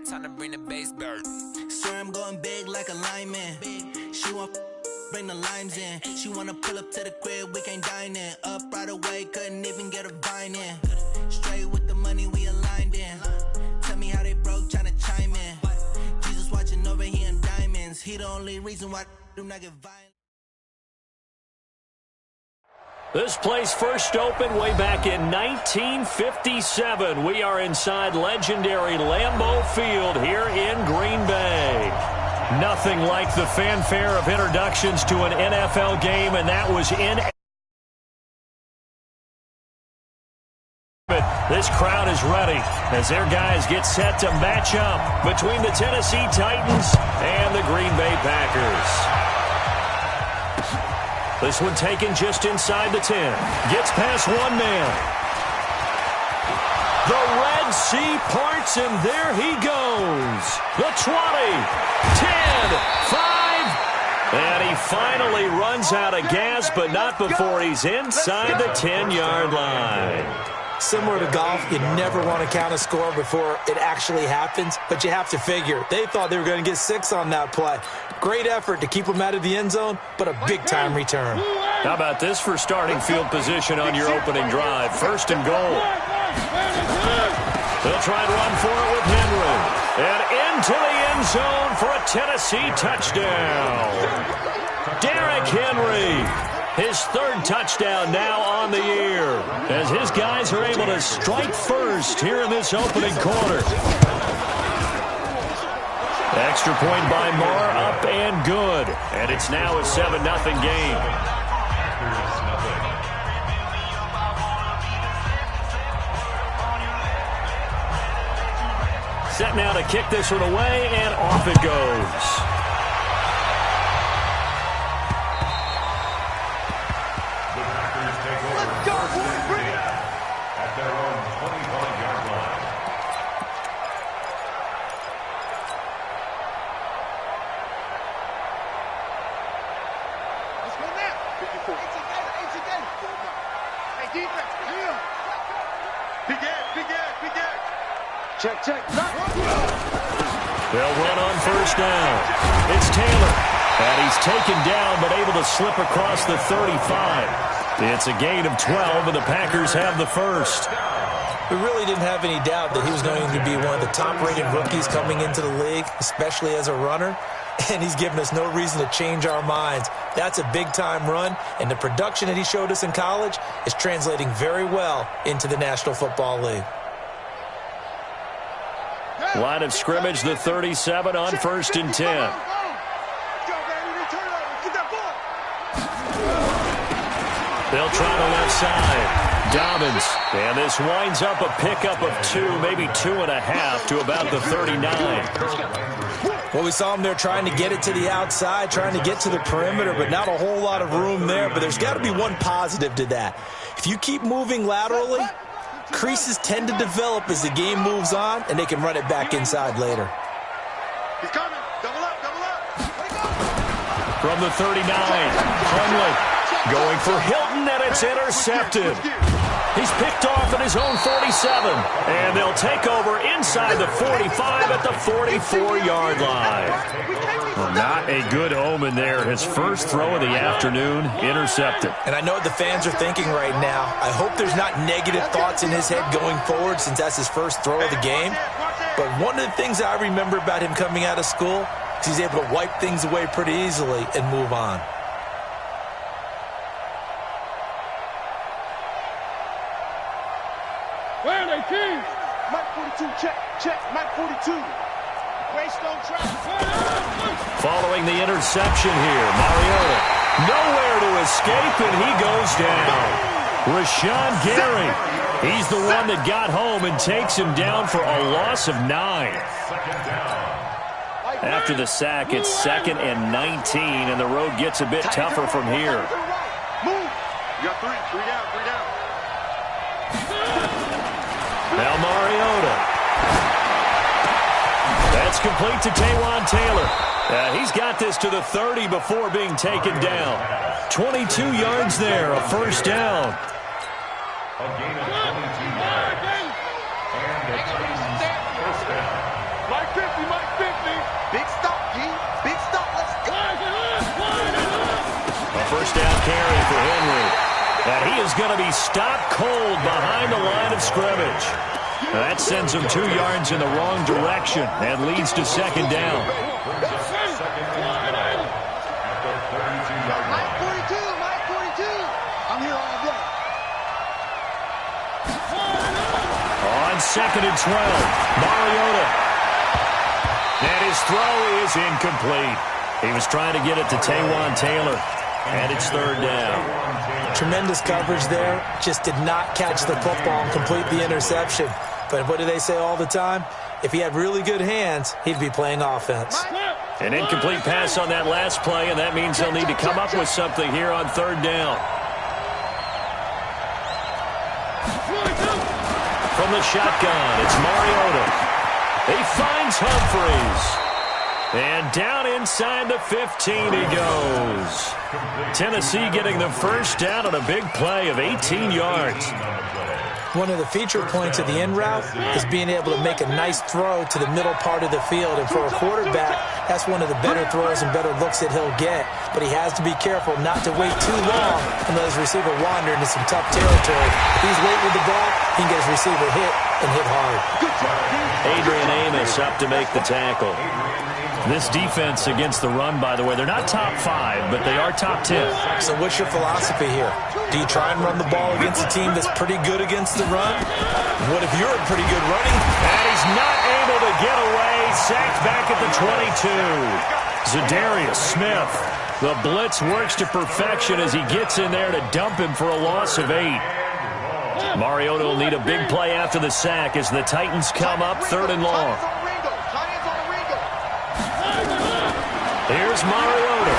Time to bring the bass bird. Swear I'm going big like a lineman. She want bring the limes in. She wanna pull up to the crib, we can't dine in. Up right away, couldn't even get a vine in. Straight with the money we aligned in. Tell me how they broke, tryna chime in. Jesus watching over here in diamonds. He the only reason why I do not get violent. This place first opened way back in 1957. We are inside legendary Lambeau Field here in Green Bay. Nothing like the fanfare of introductions to an NFL game, and that was in. This crowd is ready as their guys get set to match up between the Tennessee Titans and the Green Bay Packers. This one taken just inside the 10. Gets past one man. The Red Sea parts, and there he goes. The 20, 10, 5. And he finally runs out of gas, but not before he's inside the 10-yard line. Similar to golf, you never want to count a score before it actually happens, but you have to figure they thought they were going to get 6 on that play. Great effort to keep them out of the end zone, but a big-time return. How about this for starting field position on your opening drive? First and goal. They'll try and run for it with Henry. And into the end zone for a Tennessee touchdown. Derrick Henry. His third touchdown now on the year as his guys are able to strike first here in this opening quarter. Extra point by Marr, up and good. And it's now a 7-0 game. Set now to kick this one away, and off it goes. Check. They'll run on first down. It's Taylor. And he's taken down, but able to slip across the 35. It's a gain of 12, and the Packers have the first. We really didn't have any doubt that he was going to be one of the top-rated rookies coming into the league, especially as a runner. And he's given us no reason to change our minds. That's a big-time run, and the production that he showed us in college is translating very well into the National Football League. Line of scrimmage, the 37 on first and 10. They'll try the left side. Dobbins. And this winds up a pickup of 2, maybe 2.5 to about the 39. Well, we saw him there trying to get it to the outside, trying to get to the perimeter, but not a whole lot of room there. But there's got to be one positive to that. If you keep moving laterally, creases tend to develop as the game moves on, and they can run it back inside later. He's coming. Double up. From the 39, Hundley going for Hilton, and it's intercepted. He's picked off at his own 47, and they'll take over inside the 45 at the 44-yard line. Well, not a good omen there. His first throw of the afternoon, intercepted. And I know what the fans are thinking right now. I hope there's not negative thoughts in his head going forward since that's his first throw of the game. But one of the things I remember about him coming out of school is he's able to wipe things away pretty easily and move on. Where are they, Kings? Mike 42, check. Mike 42. Greystone track. Following the interception here, Mariota nowhere to escape, and he goes down. Rashawn Gary, he's the one that got home and takes him down for a loss of 9. After the sack, it's 2nd and 19, and the road gets a bit tougher from here. Move. You got 3 down. Now Mariota. That's complete to Taywan Taylor. He's got this to the 30 before being taken down. 22 yards there, a first down. A gain of 22 yards. And the Titans first down. And he is going to be stopped cold behind the line of scrimmage. That sends him 2 yards in the wrong direction and leads to second down. On 2nd and 12, Mariota. And his throw is incomplete. He was trying to get it to Taywan Taylor, and it's 3rd down. Tremendous coverage there. Just did not catch the football and complete the interception. But what do they say all the time? If he had really good hands, he'd be playing offense. An incomplete pass on that last play, and that means they'll need to come up with something here on 3rd down. From the shotgun, it's Mariota. He finds Humphries. And down inside the 15 he goes. Tennessee getting the first down on a big play of 18 yards. One of the feature points of the in route is being able to make a nice throw to the middle part of the field. And for a quarterback, that's one of the better throws and better looks that he'll get. But he has to be careful not to wait too long and let his receiver wander into some tough territory. If he's late with the ball, he can get his receiver hit and hit hard. Adrian Amos up to make the tackle. This defense against the run, by the way, they're not top 5, but they are top 10. So what's your philosophy here? Do you try and run the ball against a team that's pretty good against the run? What if you're pretty good running? And he's not able to get away. Sacked back at the 22. Zadarius Smith. The blitz works to perfection as he gets in there to dump him for a loss of 8. Mariota will need a big play after the sack as the Titans come up 3rd and long. Here's Mariota.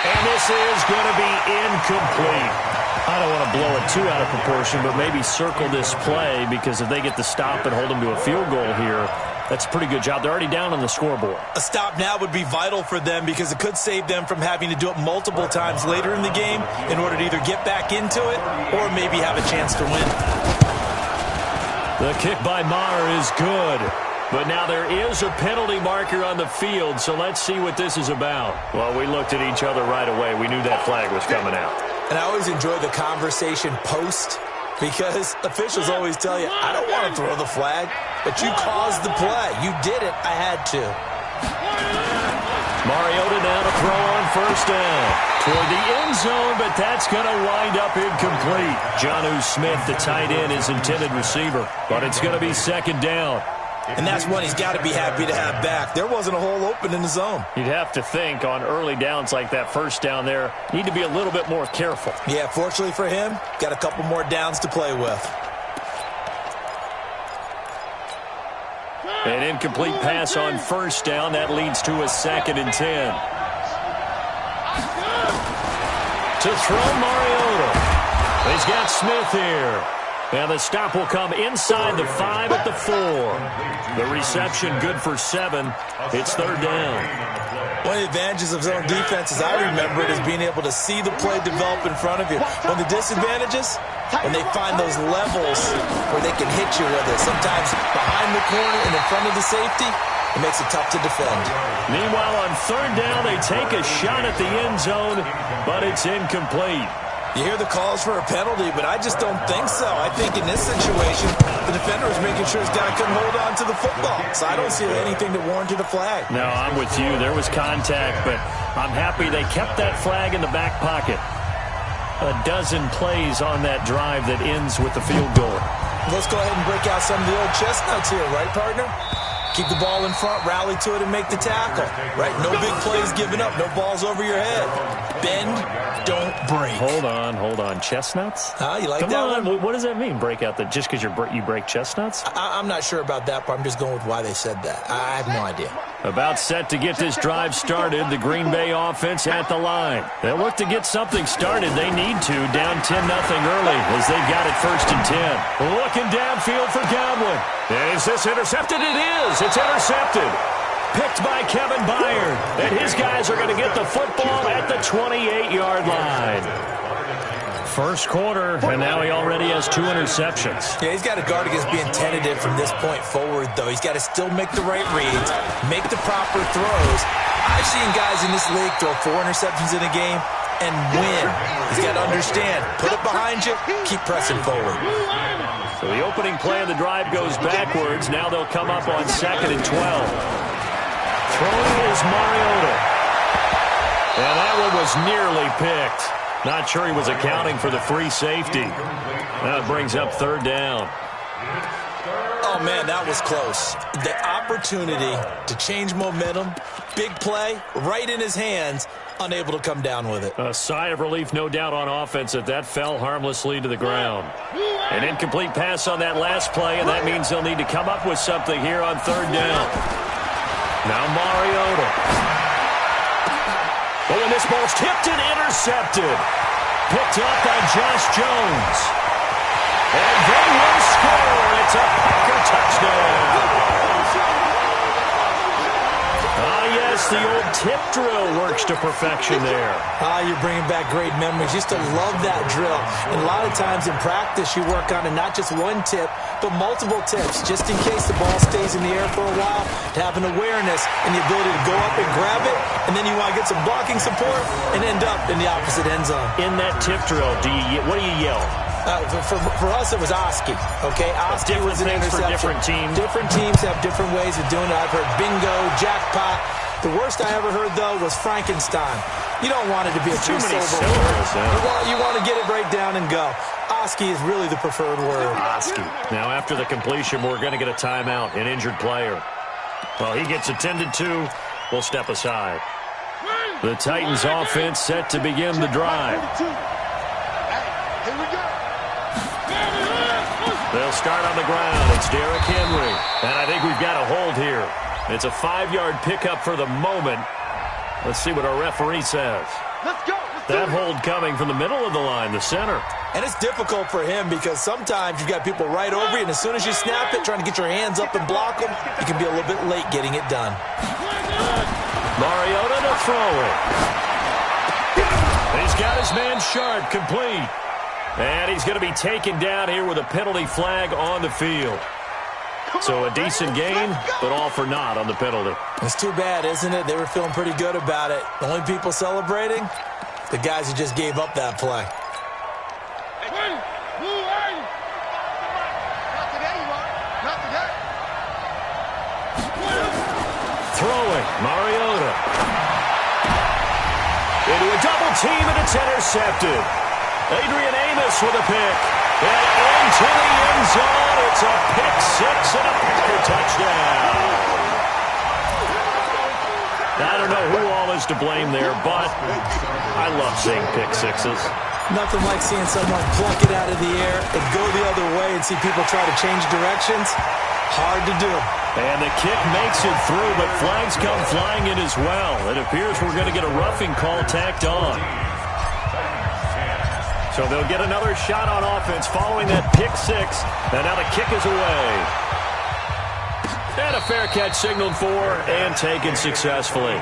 And this is going to be incomplete. I don't want to blow it too out of proportion, but maybe circle this play because if they get the stop and hold them to a field goal here, that's a pretty good job. They're already down on the scoreboard. A stop now would be vital for them because it could save them from having to do it multiple times later in the game in order to either get back into it or maybe have a chance to win. The kick by Maher is good. But now there is a penalty marker on the field, so let's see what this is about. Well, we looked at each other right away. We knew that flag was coming out. And I always enjoy the conversation post because officials always tell you, I don't want to throw the flag, but you caused the play. You did it. I had to. Mariota now to throw on 1st down. Toward the end zone, but that's going to wind up incomplete. Jonnu Smith, the tight end, is intended receiver, but it's going to be 2nd down. And that's one he's got to be happy to have back. There wasn't a hole open in the zone. You'd have to think on early downs like that 1st down there, need to be a little bit more careful. Yeah, fortunately for him, got a couple more downs to play with. An incomplete pass on 1st down. That leads to a 2nd and 10. To throw Mariota. He's got Smith here. And the stop will come inside the 5 at the 4. The reception good for 7. It's 3rd down. One of the advantages of zone defense, as I remember it, is being able to see the play develop in front of you. One of the disadvantages, when they find those levels where they can hit you with it, sometimes behind the corner and in front of the safety, it makes it tough to defend. Meanwhile, on 3rd down, they take a shot at the end zone, but it's incomplete. You hear the calls for a penalty, but I just don't think so. I think in this situation, the defender was making sure his guy couldn't hold on to the football. So I don't see anything that warranted a flag. No, I'm with you. There was contact, but I'm happy they kept that flag in the back pocket. A dozen plays on that drive that ends with the field goal. Let's go ahead and break out some of the old chestnuts here, right, partner? Keep the ball in front, rally to it, and make the tackle. Right? No big plays given up. No balls over your head. Bend, don't break. Hold on. Chestnuts? You like Come that on. one? What does that mean, break out? Just because you break chestnuts? I'm not sure about that, but I'm just going with why they said that. I have no idea. About set to get this drive started. The Green Bay offense at the line. They'll look to get something started. They need to. Down 10-0 early as they've got it 1st and 10. Looking downfield for Godwin. Is this intercepted? It is. It's intercepted. Picked by Kevin Byard. And his guys are going to get the football at the 28-yard line. First quarter, and now he already has 2 interceptions. Yeah, he's got to guard against being tentative from this point forward, though. He's got to still make the right reads, make the proper throws. I've seen guys in this league throw 4 interceptions in a game, and win. He's got to understand, put it behind you, keep pressing forward. So the opening play of the drive goes backwards. Now they'll come up on 2nd and 12. Throwing is Mariota. And that one was nearly picked. Not sure he was accounting for the free safety. That brings up 3rd down. Oh, man, that was close. The opportunity to change momentum, big play, right in his hands, unable to come down with it. A sigh of relief, no doubt, on offense that fell harmlessly to the ground. An incomplete pass on that last play, and that means they'll need to come up with something here on 3rd down. Now Mariota. Oh, and this ball's tipped and intercepted. Picked up by Josh Jones. And they will score. It's a Packer touchdown. Yes, the old tip drill works to perfection there. You're bringing back great memories. Used to love that drill. And a lot of times in practice, you work on it, not just one tip, but multiple tips, just in case the ball stays in the air for a while, to have an awareness and the ability to go up and grab it, and then you want to get some blocking support and end up in the opposite end zone. In that tip drill, what do you yell? For us, it was Oski. Okay, Oski was an interception. For different teams. Different teams have different ways of doing it. I've heard bingo, jackpot. The worst I ever heard, though, was Frankenstein. You don't want it to be a too many syllables. You want to get it right down and go. Oski is really the preferred word. Oski. Now, after the completion, we're going to get a timeout, an injured player. Well, he gets attended to. We'll step aside. The Titans offense set to begin the drive. Here we go. They'll start on the ground. It's Derrick Henry. And I think we've got a hold here. It's a 5-yard pickup for the moment. Let's see what our referee says. Let's go. That hold coming from the middle of the line, the center. And it's difficult for him because sometimes you've got people right over you, and as soon as you snap it, trying to get your hands up and block them, you can be a little bit late getting it done. Mariota to throw it. He's got his man sharp, complete. And he's going to be taken down here with a penalty flag on the field. So a decent gain, but all for naught on the penalty. It's too bad, isn't it? They were feeling pretty good about it. The only people celebrating, the guys who just gave up that play. Throwing, Mariota. Into a double team, and it's intercepted. Adrian Amos with a pick. And into the end zone. It's a pick six and a Packer touchdown. I don't know who all is to blame there, but I love seeing pick sixes. Nothing like seeing someone pluck it out of the air and go the other way and see people try to change directions. Hard to do. And the kick makes it through, but flags come flying in as well. It appears we're going to get a roughing call tacked on. So they'll get another shot on offense following that pick six. And now the kick is away. And a fair catch signaled for and taken successfully.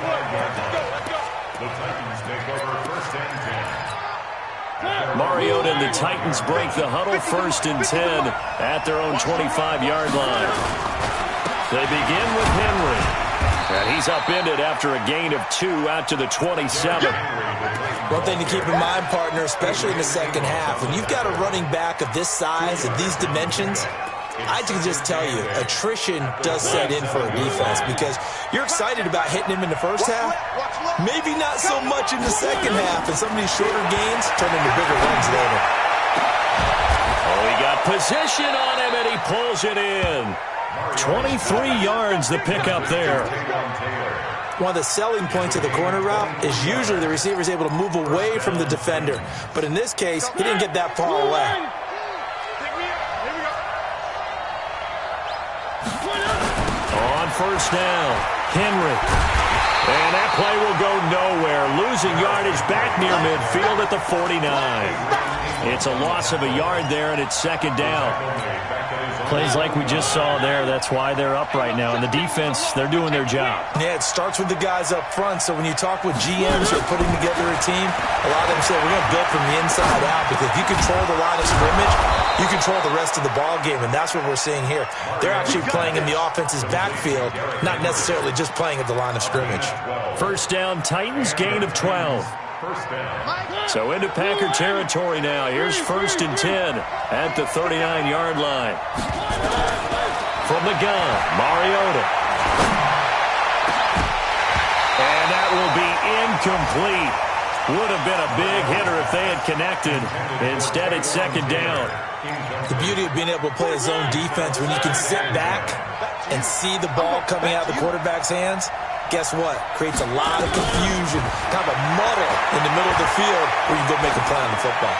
Mariota and the Titans break the huddle, 1st and 10 at their own 25-yard line. They begin with Henry. And he's upended after a gain of 2 out to the 27. One thing to keep in mind, partner, especially in the second half, when you've got a running back of this size and these dimensions, I can just tell you, attrition does set in for a defense because you're excited about hitting him in the first half, maybe not so much in the second half, and some of these shorter gains turn into bigger runs later. Oh, he got position on him, and he pulls it in. 23 yards, the pickup there. One of the selling points of the corner route is usually the receiver is able to move away from the defender. But in this case, he didn't get that far away. On 1st down, Henry. And that play will go nowhere. Losing yardage back near midfield at the 49. It's a loss of a yard there, and it's 2nd down. Plays like we just saw there, that's why they're up right now. And the defense, they're doing their job. Yeah, it starts with the guys up front. So when you talk with GMs who are putting together a team, a lot of them say, we're going to build from the inside out. Because if you control the line of scrimmage, you control the rest of the ball game. And that's what we're seeing here. They're actually playing in the offense's backfield, not necessarily just playing at the line of scrimmage. 1st down, Titans, gain of 12. So into Packer territory now. Here's 1st and 10 at the 39-yard line. From the gun, Mariota. And that will be incomplete. Would have been a big hitter if they had connected. Instead, it's 2nd down. The beauty of being able to play a zone defense when you can sit back and see the ball coming out of the quarterback's hands, guess what? Creates a lot of confusion, kind of a muddle in the middle of the field where you can go make a play on the football.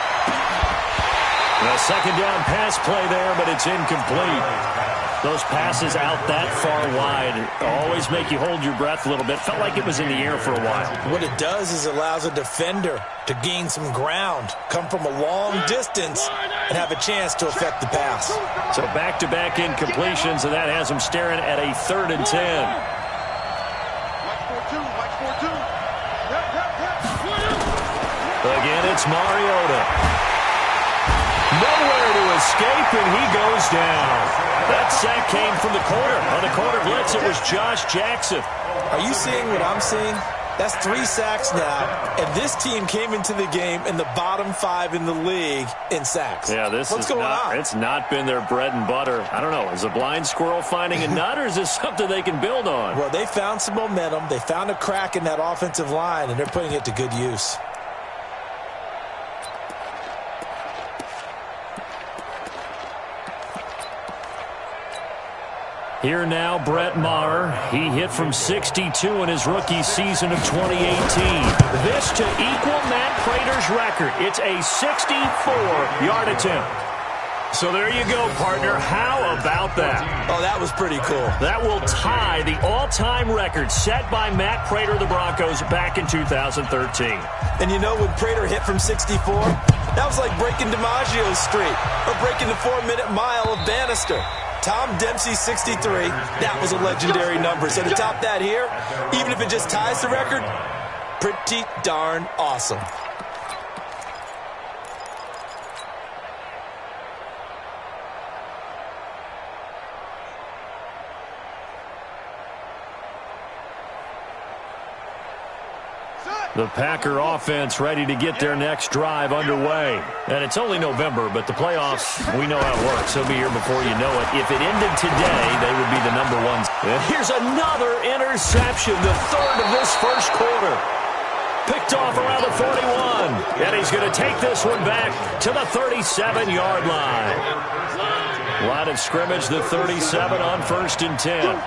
A 2nd down pass play there, but it's incomplete. Those passes out that far wide always make you hold your breath a little bit. Felt like it was in the air for a while. What it does is it allows a defender to gain some ground, come from a long distance, and have a chance to affect the pass. So back-to-back incompletions, and that has them staring at a 3rd and 10. Again, it's Mariota. Nowhere to escape, and he goes down. That sack came from the corner. On the corner blitz, it was Josh Jackson. Are you seeing what I'm seeing? That's 3 sacks now, and this team came into the game in the bottom 5 in the league in sacks. Yeah, What's going on? It's not been their bread and butter. I don't know. Is a blind squirrel finding a nut, or is this something they can build on? Well, they found some momentum. They found a crack in that offensive line, and they're putting it to good use. Here now, Brett Maher. He hit from 62 in his rookie season of 2018. This to equal Matt Prater's record. It's a 64-yard attempt. So there you go, partner. How about that? Oh, that was pretty cool. That will tie the all-time record set by Matt Prater of the Broncos back in 2013. And you know, when Prater hit from 64, that was like breaking DiMaggio's streak or breaking the 4-minute mile of Bannister. Tom Dempsey, 63. That was a legendary number. So to top that here, even if it just ties the record, pretty darn awesome. The Packer offense ready to get their next drive underway. And it's only November, but the playoffs, we know how it works. They'll be here before you know it. If it ended today, they would be the number 1. And here's another interception, the 3rd of this first quarter. Picked off around the 41. And he's going to take this one back to the 37-yard line. Line of scrimmage, the 37 on 1st and 10.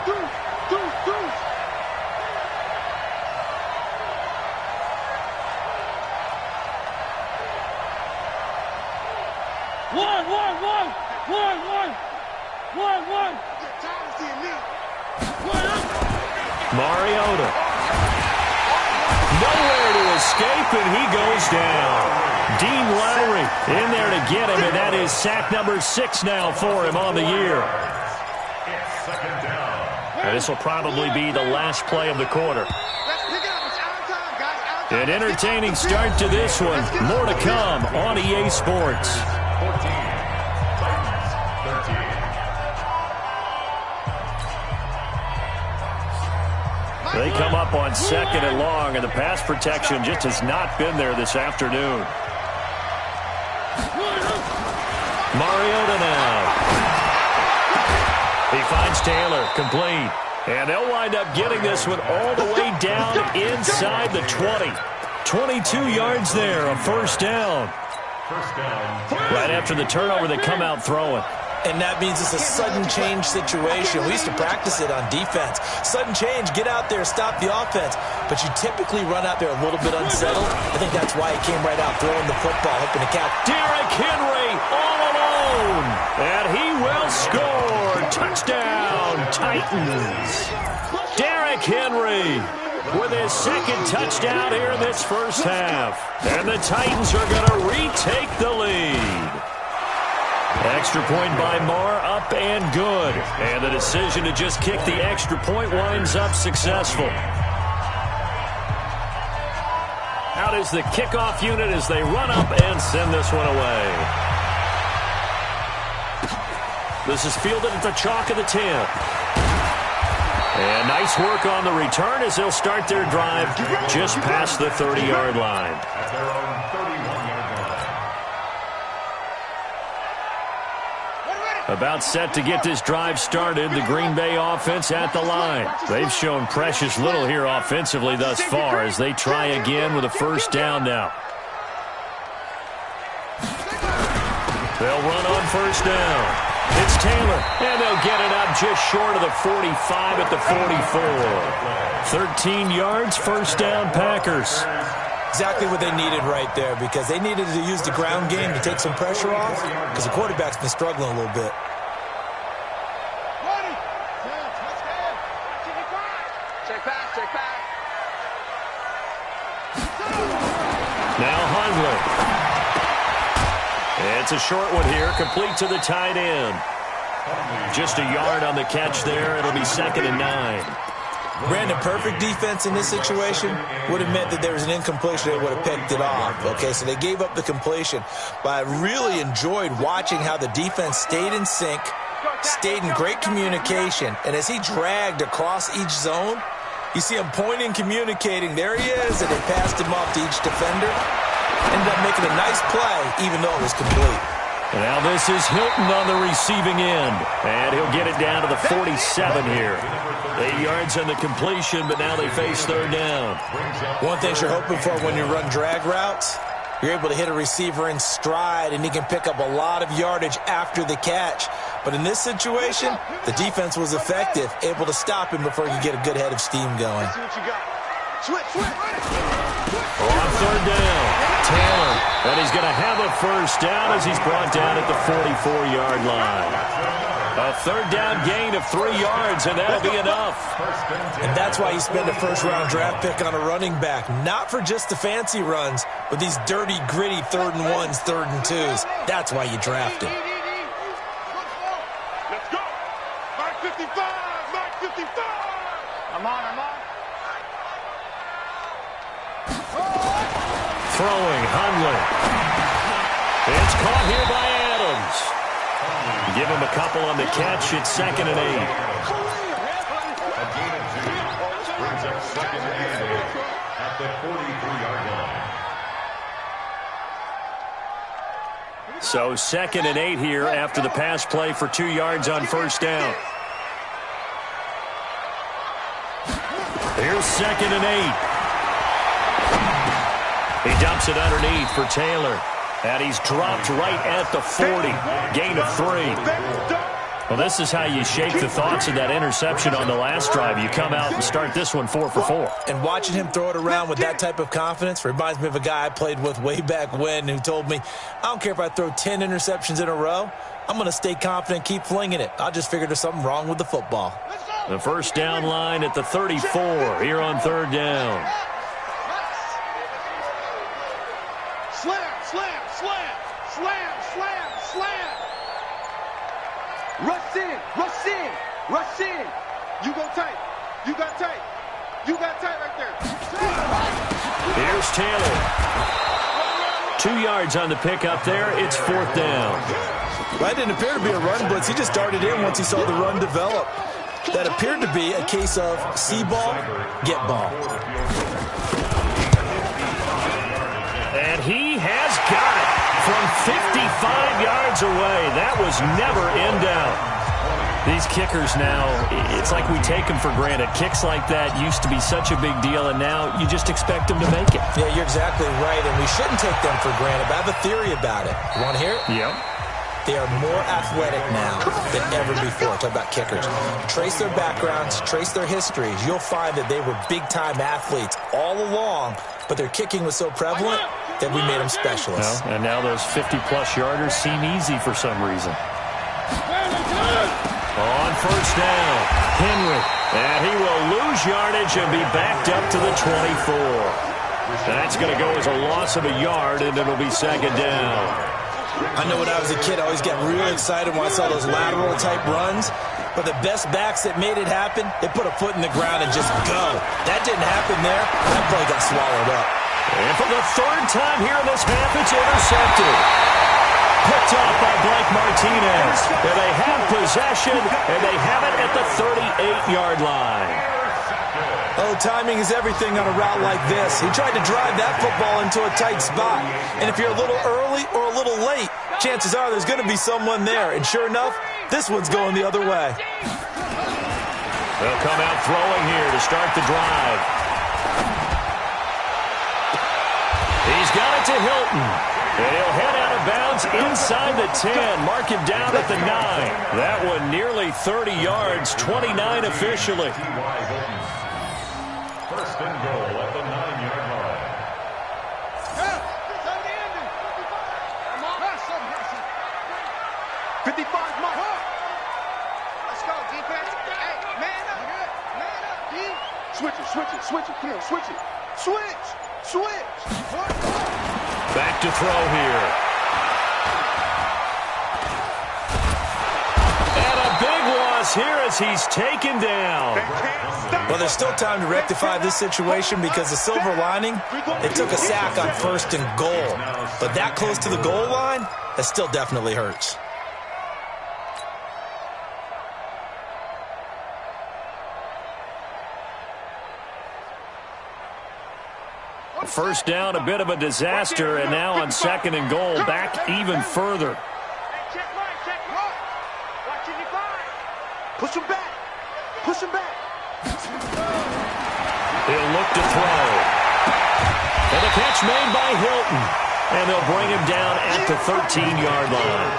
Mariota. Nowhere to escape, and he goes down. Dean Lowry in there to get him, and that is sack number 6 now for him on the year. And this will probably be the last play of the quarter. An entertaining start to this one. More to come on EA Sports. They come up on 2nd and long, and the pass protection just has not been there this afternoon. Mariota now. He finds Taylor, complete. And they'll wind up getting this one all the way down inside the 20. 22 yards there, a 1st down. Right after the turnover, they come out throwing. And that means it's a sudden change situation. We used to practice it on defense. Sudden change, get out there, stop the offense. But you typically run out there a little bit unsettled. I think that's why he came right out throwing the football, hoping to catch. Derrick Henry all alone. And he will score. Touchdown, Titans. Derrick Henry with his 2nd touchdown here in this first half. And the Titans are going to retake the lead. Extra point by Maher, up and good. And the decision to just kick the extra point winds up successful. Out is the kickoff unit as they run up and send this one away. This is fielded at the chalk of the 10. And Nice work on the return as they'll start their drive just past the 30-yard line. At their own 31-yard line. About set to get this drive started, the Green Bay offense at the line. They've shown precious little here offensively thus far as they try again with a first down now. They'll run on first down. It's Taylor, and they'll get it up just short of the 45 at the 44. 13 yards, first down, Packers. Exactly what they needed right there, because they needed to use the ground game to take some pressure off, because the quarterback's been struggling a little bit. Now Hundley. It's a short one here, complete to the tight end. Just a yard on the catch there. It'll be 2nd and 9. Brandon, perfect defense in this situation would have meant that there was an incompletion. They would have picked it off. Okay, so they gave up the completion. But I really enjoyed watching how the defense stayed in sync, stayed in great communication. And as he dragged across each zone, you see him pointing, communicating. There he is, and they passed him off to each defender. Ended up making a nice play, even though it was complete. Now this is Hilton on the receiving end. And he'll get it down to the 47 here. 8 yards on the completion, but now they face third down. One thing you're hoping for when you run drag routes, you're able to hit a receiver in stride, and he can pick up a lot of yardage after the catch. But in this situation, the defense was effective, able to stop him before he could get a good head of steam going. On third down, Taylor. And he's going to have a first down as he's brought down at the 44-yard line. A third down gain of 3 yards, and that'll be enough. And that's why you spend a first-round draft pick on a running back. Not for just the fancy runs, but these dirty, gritty 3rd and 1s, 3rd and 2s. That's why you draft him. Let's go. Mark 55. Mark 55. I'm on. Throwing, Hundley. It's caught here by Adams. Give him a couple on the catch. It's 2nd and 8. A gain of 2 brings up 2nd and 8 at the 43-yard line. So 2nd and 8 here after the pass play for 2 yards on first down. Here's 2nd and 8. He dumps it underneath for Taylor. And he's dropped right at the 40. Gain of 3. Well, this is how you shake the thoughts of that interception on the last drive. You come out and start this one 4 for 4. And watching him throw it around with that type of confidence reminds me of a guy I played with way back when who told me, I don't care if I throw 10 interceptions in a row. I'm going to stay confident, keep flinging it. I just figured there's something wrong with the football. The first down line at the 34 here on third down. Slam. Rush in. You go tight. You got tight right there. Here's Taylor. 2 yards on the pickup there. It's 4th down. That didn't appear to be a run blitz. He just darted in once he saw the run develop. That appeared to be a case of see ball, get ball. And he has got it from 55 yards away. That was never in doubt. These kickers now, it's like we take them for granted. Kicks like that used to be such a big deal, and now you just expect them to make it. Yeah, you're exactly right, and we shouldn't take them for granted. But I have a theory about it. You want to hear it? Yep. They are more athletic now than ever before. Talk about kickers. Trace their backgrounds, trace their histories. You'll find that they were big-time athletes all along, but their kicking was so prevalent that we made them specialists. Well, and now those 50-plus yarders seem easy for some reason. On first down, Henry. And he will lose yardage and be backed up to the 24. That's going to go as a loss of a yard, and it'll be 2nd down. I know when I was a kid, I always got really excited when I saw those lateral-type runs. But the best backs that made it happen, they put a foot in the ground and just go. That didn't happen there. That play got swallowed up. And for the 3rd time here in this half, it's intercepted. Picked off by Blake Martinez. And they have possession, and they have it at the 38-yard line. Oh, timing is everything on a route like this. He tried to drive that football into a tight spot. And if you're a little early or a little late, chances are there's going to be someone there. And sure enough, this one's going the other way. They'll come out throwing here to start the drive. He's got it to Hilton. And he'll head out of bounds inside the 10. Mark him down at the 9. That one nearly 30 yards, 29 officially. First and goal at the 9-yard line. 55, Mike. Let's go, defense. Hey, man up. Man up, D. Switch it. Come on, switch it. Switch. Back to throw here. And a big loss here as he's taken down. Well, there's still time to rectify this situation because the silver lining, they took a sack on 1st and goal. But that close to the goal line, that still definitely hurts. First down, a bit of a disaster, and now on 2nd and goal, back even further. Check Mike. Watching your guard. Push him back. He'll look to throw. And the catch made by Hilton. And they'll bring him down at the 13-yard line.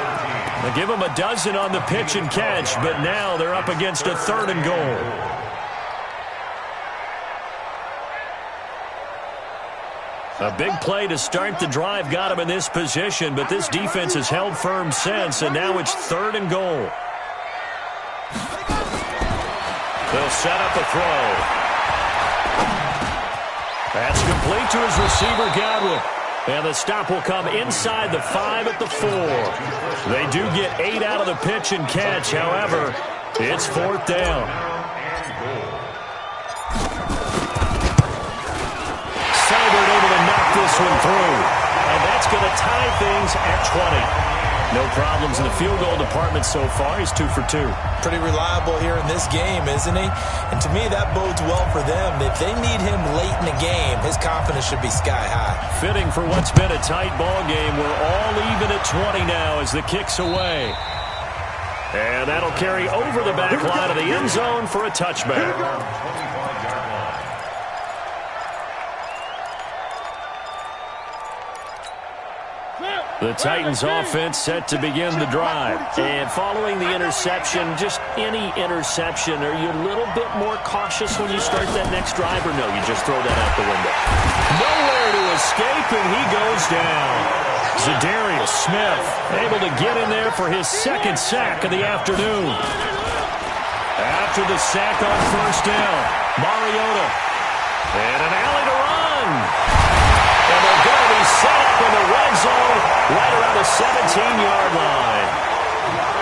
They'll give him a dozen on the pitch and catch, but now they're up against a 3rd and goal. A big play to start the drive got him in this position, but this defense has held firm since, and now it's 3rd and goal. They'll set up a throw. That's complete to his receiver, Godwin. And the stop will come inside the 5 at the 4. They do get 8 out of the pitch and catch. However, it's 4th down. Seibert able to knock this one through. And that's going to tie things at 20. No problems in the field goal department so far. He's 2 for 2. Pretty reliable here in this game, isn't he? And to me, that bodes well for them. If they need him late in the game, his confidence should be sky high. Fitting for what's been a tight ball game. We're all even at 20 now as the kick's away. And that'll carry over the back line of the end zone for a touchback. The Titans offense set to begin the drive. And following the interception, just any interception, are you a little bit more cautious when you start that next drive, or no, you just throw that out the window? Nowhere to escape, and he goes down. Zadarius Smith able to get in there for his 2nd sack of the afternoon. After the sack on 1st down, Mariota. And an alley to run. And they're going to be set up in the red zone right around the 17-yard line.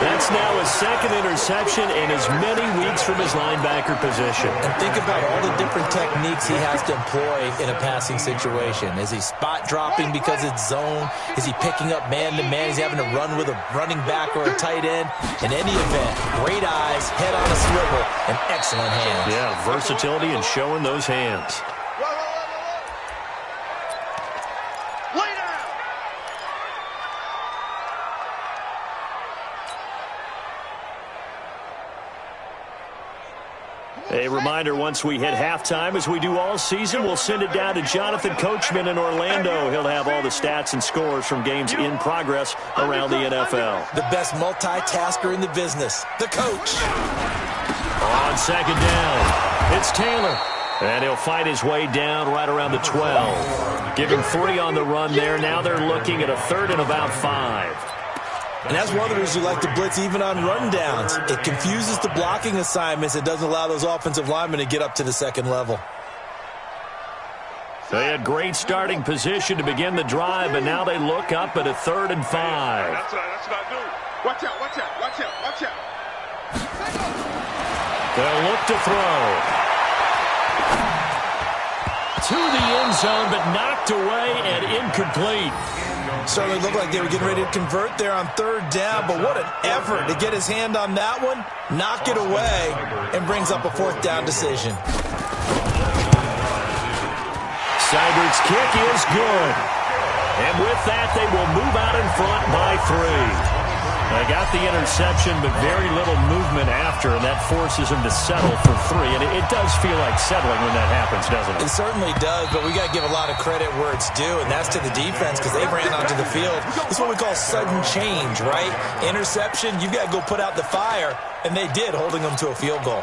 That's now his 2nd interception in as many weeks from his linebacker position. And think about all the different techniques he has to employ in a passing situation. Is he spot dropping because it's zone? Is he picking up man-to-man? Is he having to run with a running back or a tight end? In any event, great eyes, head on a swivel, and excellent hands. Yeah, versatility and showing those hands. A reminder, once we hit halftime, as we do all season, we'll send it down to Jonathan Coachman in Orlando. He'll have all the stats and scores from games in progress around the NFL. The best multitasker in the business, the coach. On 2nd down, it's Taylor. And he'll fight his way down right around the 12. Giving 3 on the run there. Now they're looking at a 3rd and about 5. And that's one of the reasons you like to blitz even on rundowns. It confuses the blocking assignments. It doesn't allow those offensive linemen to get up to the 2nd level. They had great starting position to begin the drive, but now they look up at a 3rd and 5. That's what I do. Watch out. They'll look to throw. To the end zone, but knocked away and incomplete. Certainly looked like they were getting ready to convert there on 3rd down, but what an effort to get his hand on that one, knock it away, and brings up a 4th down decision. Seibert's kick is good. And with that, they will move out in front by 3. They got the interception, but very little movement after, and that forces them to settle for 3. And it does feel like settling when that happens, doesn't it? It certainly does, but we got to give a lot of credit where it's due, and that's to the defense because they ran onto the field. This is what we call sudden change, right? Interception, you got to go put out the fire, and they did, holding them to a field goal.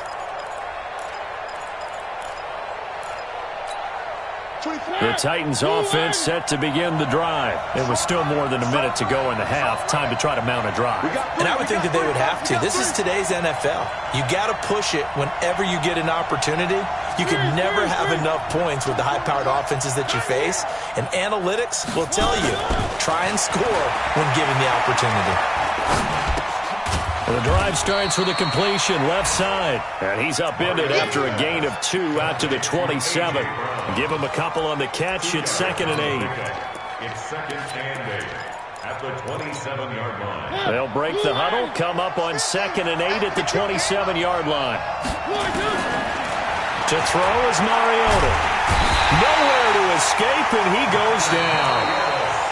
The Titans offense set to begin the drive. It was still more than a minute to go in the half. Time to try to mount a drive. And I would think that they would have to. This is today's NFL. You got to push it whenever you get an opportunity. You can never have enough points with the high-powered offenses that you face. And analytics will tell you, try and score when given the opportunity. The drive starts with a completion left side. And he's upended after a gain of 2 out to the 27. Give him a couple on the catch. It's 2nd and 8. It's 2nd and 8 at the 27-yard line. They'll break the huddle, come up on 2nd and 8 at the 27-yard line. To throw is Mariota. Nowhere to escape, and he goes down.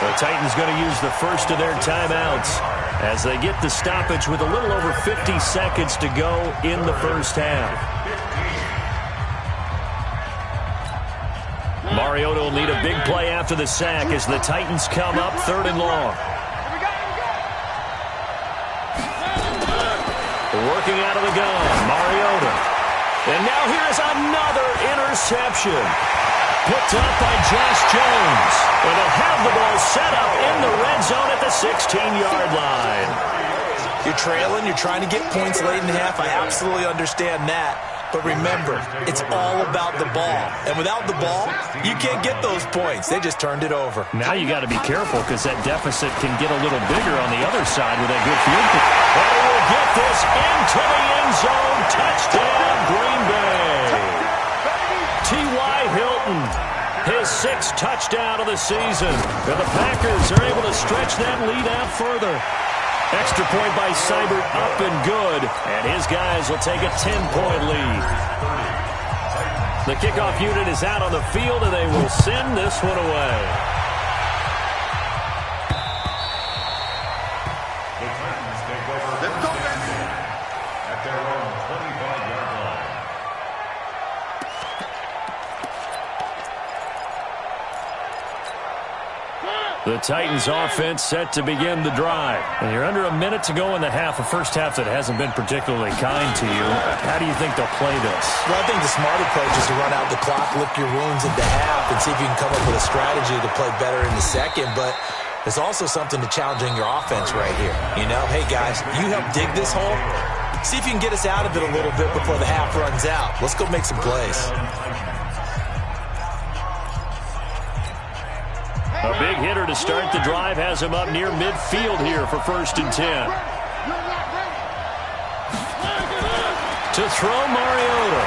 The Titans going to use the first of their timeouts as they get the stoppage with a little over 50 seconds to go in the first half. Mariota will need a big play after the sack as the Titans come up 3rd and long. Working out of the gun, Mariota. And now here's another interception. Picked up by Josh Jones. And they'll have the ball set up in the red zone at the 16-yard line. You're trailing. You're trying to get points late in the half. I absolutely understand that. But remember, it's all about the ball. And without the ball, you can't get those points. They just turned it over. Now you got to be careful because that deficit can get a little bigger on the other side with that good field goal. And he will get this into the end zone. Touchdown, Green Bay. T.Y. Hilton, his 6th touchdown of the season. And the Packers are able to stretch that lead out further. Extra point by Seibert up and good. And his guys will take a 10-point lead. The kickoff unit is out on the field, and they will send this one away. The Titans take over at their own 25-yard line. The Titans offense set to begin the drive. And you're under a minute to go in the half, a first half that hasn't been particularly kind to you. How do you think they'll play this? Well, I think the smart approach is to run out the clock, lick your wounds into half, and see if you can come up with a strategy to play better in the second. But there's also something to challenging your offense right here. You know, hey, guys, you help dig this hole. See if you can get us out of it a little bit before the half runs out. Let's go make some plays. A big hitter to start the drive has him up near midfield here for 1st and 10. To throw, Mariota.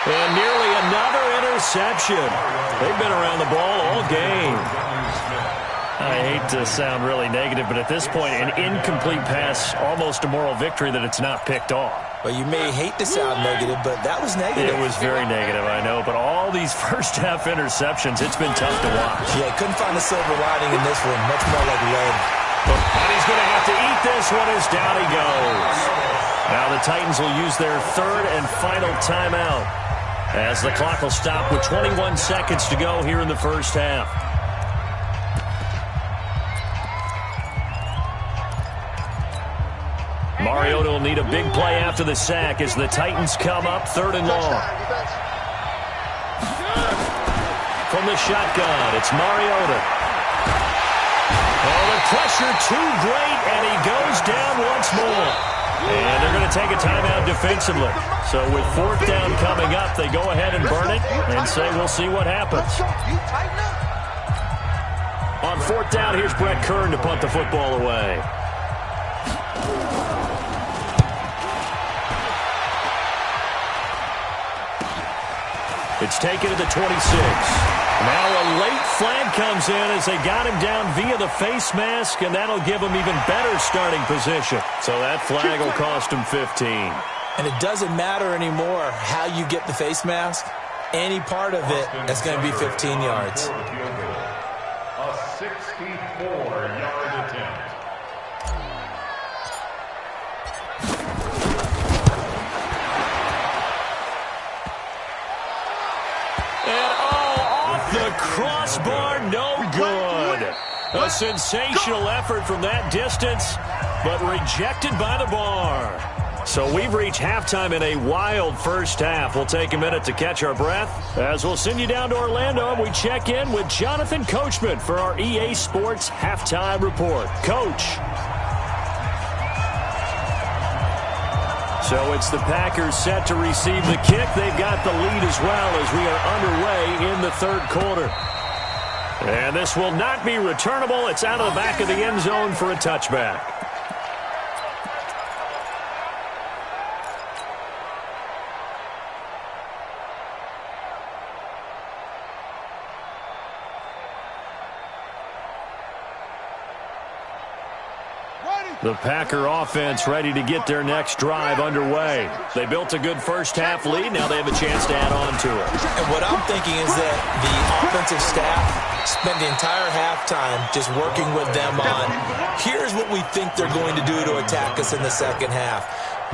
And nearly another interception. They've been around the ball all game. I hate to sound really negative, but at this point, an incomplete pass, almost a moral victory that it's not picked off. Well, you may hate to sound negative, but that was negative. It was very negative, I know, but all these first-half interceptions, it's been tough to watch. Yeah, couldn't find a silver lining in this one. Much more like lead. And he's going to have to eat this one as down he goes. Now the Titans will use their 3rd and final timeout as the clock will stop with 21 seconds to go here in the first half. Mariota will need a big play after the sack as the Titans come up 3rd and long. From the shotgun, it's Mariota. Oh, the pressure too great, and he goes down once more. And they're going to take a timeout defensively. So with 4th down coming up, they go ahead and burn it and say we'll see what happens. On 4th down, here's Brett Kern to punt the football away. It's taken to the 26. Now a late flag comes in as they got him down via the face mask, and that'll give him even better starting position. So that flag will cost him 15. And it doesn't matter anymore how you get the face mask. Any part of it, that's going to be 15 yards. A 64-yard attempt. And off the crossbar, no good. A sensational effort from that distance, but rejected by the bar. So we've reached halftime in a wild first half. We'll take a minute to catch our breath as we'll send you down to Orlando and we check in with Jonathan Coachman for our EA Sports Halftime Report. Coach. So it's the Packers set to receive the kick. They've got the lead as well as we are underway in the third quarter. And this will not be returnable. It's out of the back of the end zone for a touchback. The Packer offense ready to get their next drive underway. They built a good first-half lead. Now they have a chance to add on to it. And what I'm thinking is that the offensive staff spent the entire halftime just working with them on, here's what we think they're going to do to attack us in the second half.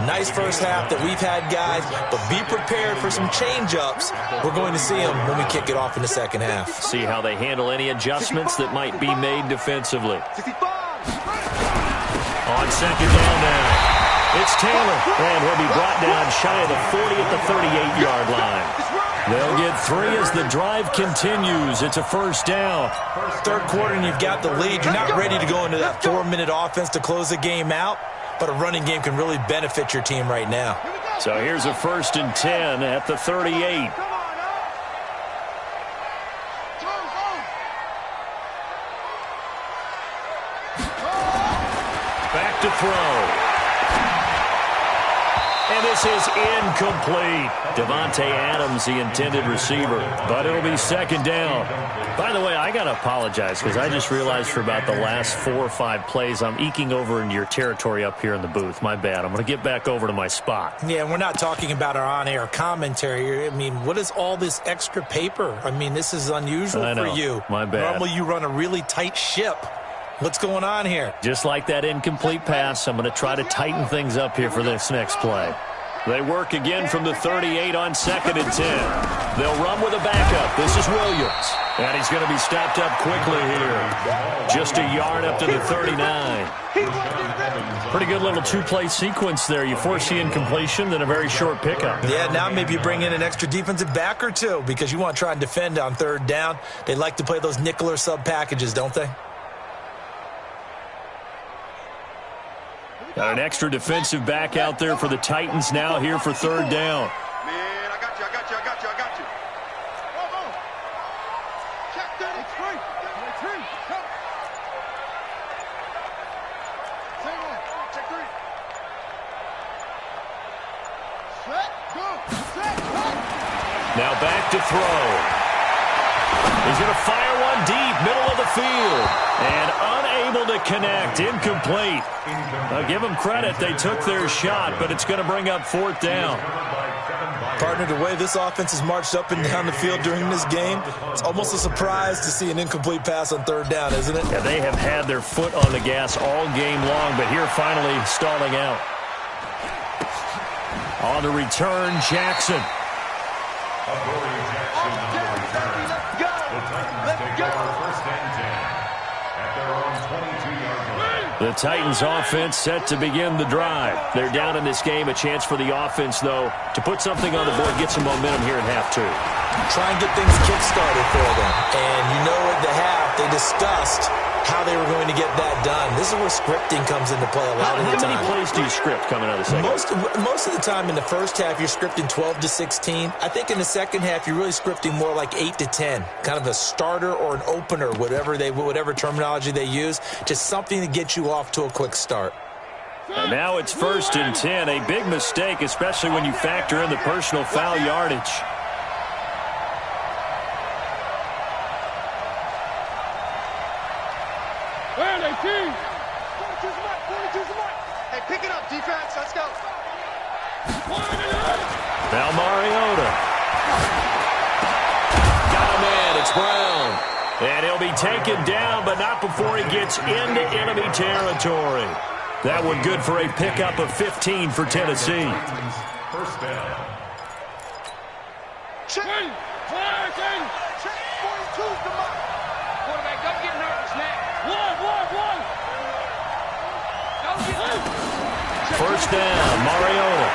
Nice first half that we've had, guys, but be prepared for some change-ups. We're going to see them when we kick it off in the second half. See how they handle any adjustments that might be made defensively. On second down now, it's Taylor, and he'll be brought down shy of the 40 at the 38-yard line. They'll get 3 as the drive continues. It's a first down. Third quarter, and you've got the lead. You're not ready to go into that 4-minute offense to close the game out, but a running game can really benefit your team right now. So here's a 1st and 10 at the 38. Back to throw. And this is incomplete. Devontae Adams, the intended receiver. But it'll be second down. By the way, I got to apologize because I just realized for about the last 4 or 5 plays, I'm eking over into your territory up here in the booth. My bad. I'm going to get back over to my spot. Yeah, we're not talking about our on-air commentary. I mean, what is all this extra paper? I mean, this is unusual for you. My bad. Normally you run a really tight ship. What's going on here? Just like that incomplete pass, I'm going to try to tighten things up here for this next play. They work again from the 38 on 2nd and 10. They'll run with a backup. This is Williams. And he's going to be stopped up quickly here. Just a yard up to the 39. Pretty good little 2-play sequence there. You force the incompletion, then a very short pickup. Yeah, now maybe you bring in an extra defensive back or 2 because you want to try and defend on 3rd down. They like to play those nickel or sub packages, don't they? Got an extra defensive back out there for the Titans now here for 3rd down. Man, I got you. Check 33. Come. Same one. Check 3. Set, go. Set, go. Now back to throw. He's going to fire one deep, middle of the field. And unable to connect, incomplete. I'll give them credit. They took their shot, but it's going to bring up 4th down. Partner, the way this offense has marched up and down the field during this game, it's almost a surprise to see an incomplete pass on 3rd down, isn't it? Yeah, they have had their foot on the gas all game long, but here finally stalling out. On the return, Jackson. The Titans offense set to begin the drive. They're down in this game. A chance for the offense, though, to put something on the board, get some momentum here in half 2. Try and get things kick-started for them. And you know at the half, they discussed how they were going to get that done. This is where scripting comes into play a lot of the time. How many plays do you script coming out of the second? Most of the time in the first half, you're scripting 12 to 16. I think in the second half, you're really scripting more like 8 to 10. Kind of a starter or an opener, whatever terminology they use. Just something to get you off to a quick start. And now it's 1st and 10. A big mistake, especially when you factor in the personal foul yardage. Hey, pick it up, defense. Let's go. Now Mariota. Got a man. It's Brown. And he'll be taken down, but not before he gets into enemy territory. That one good for a pickup of 15 for Tennessee. First down. Check. Check. 42's the mark. Quarterback, don't get nervous now. One. Don't get nervous. First down, Mariota.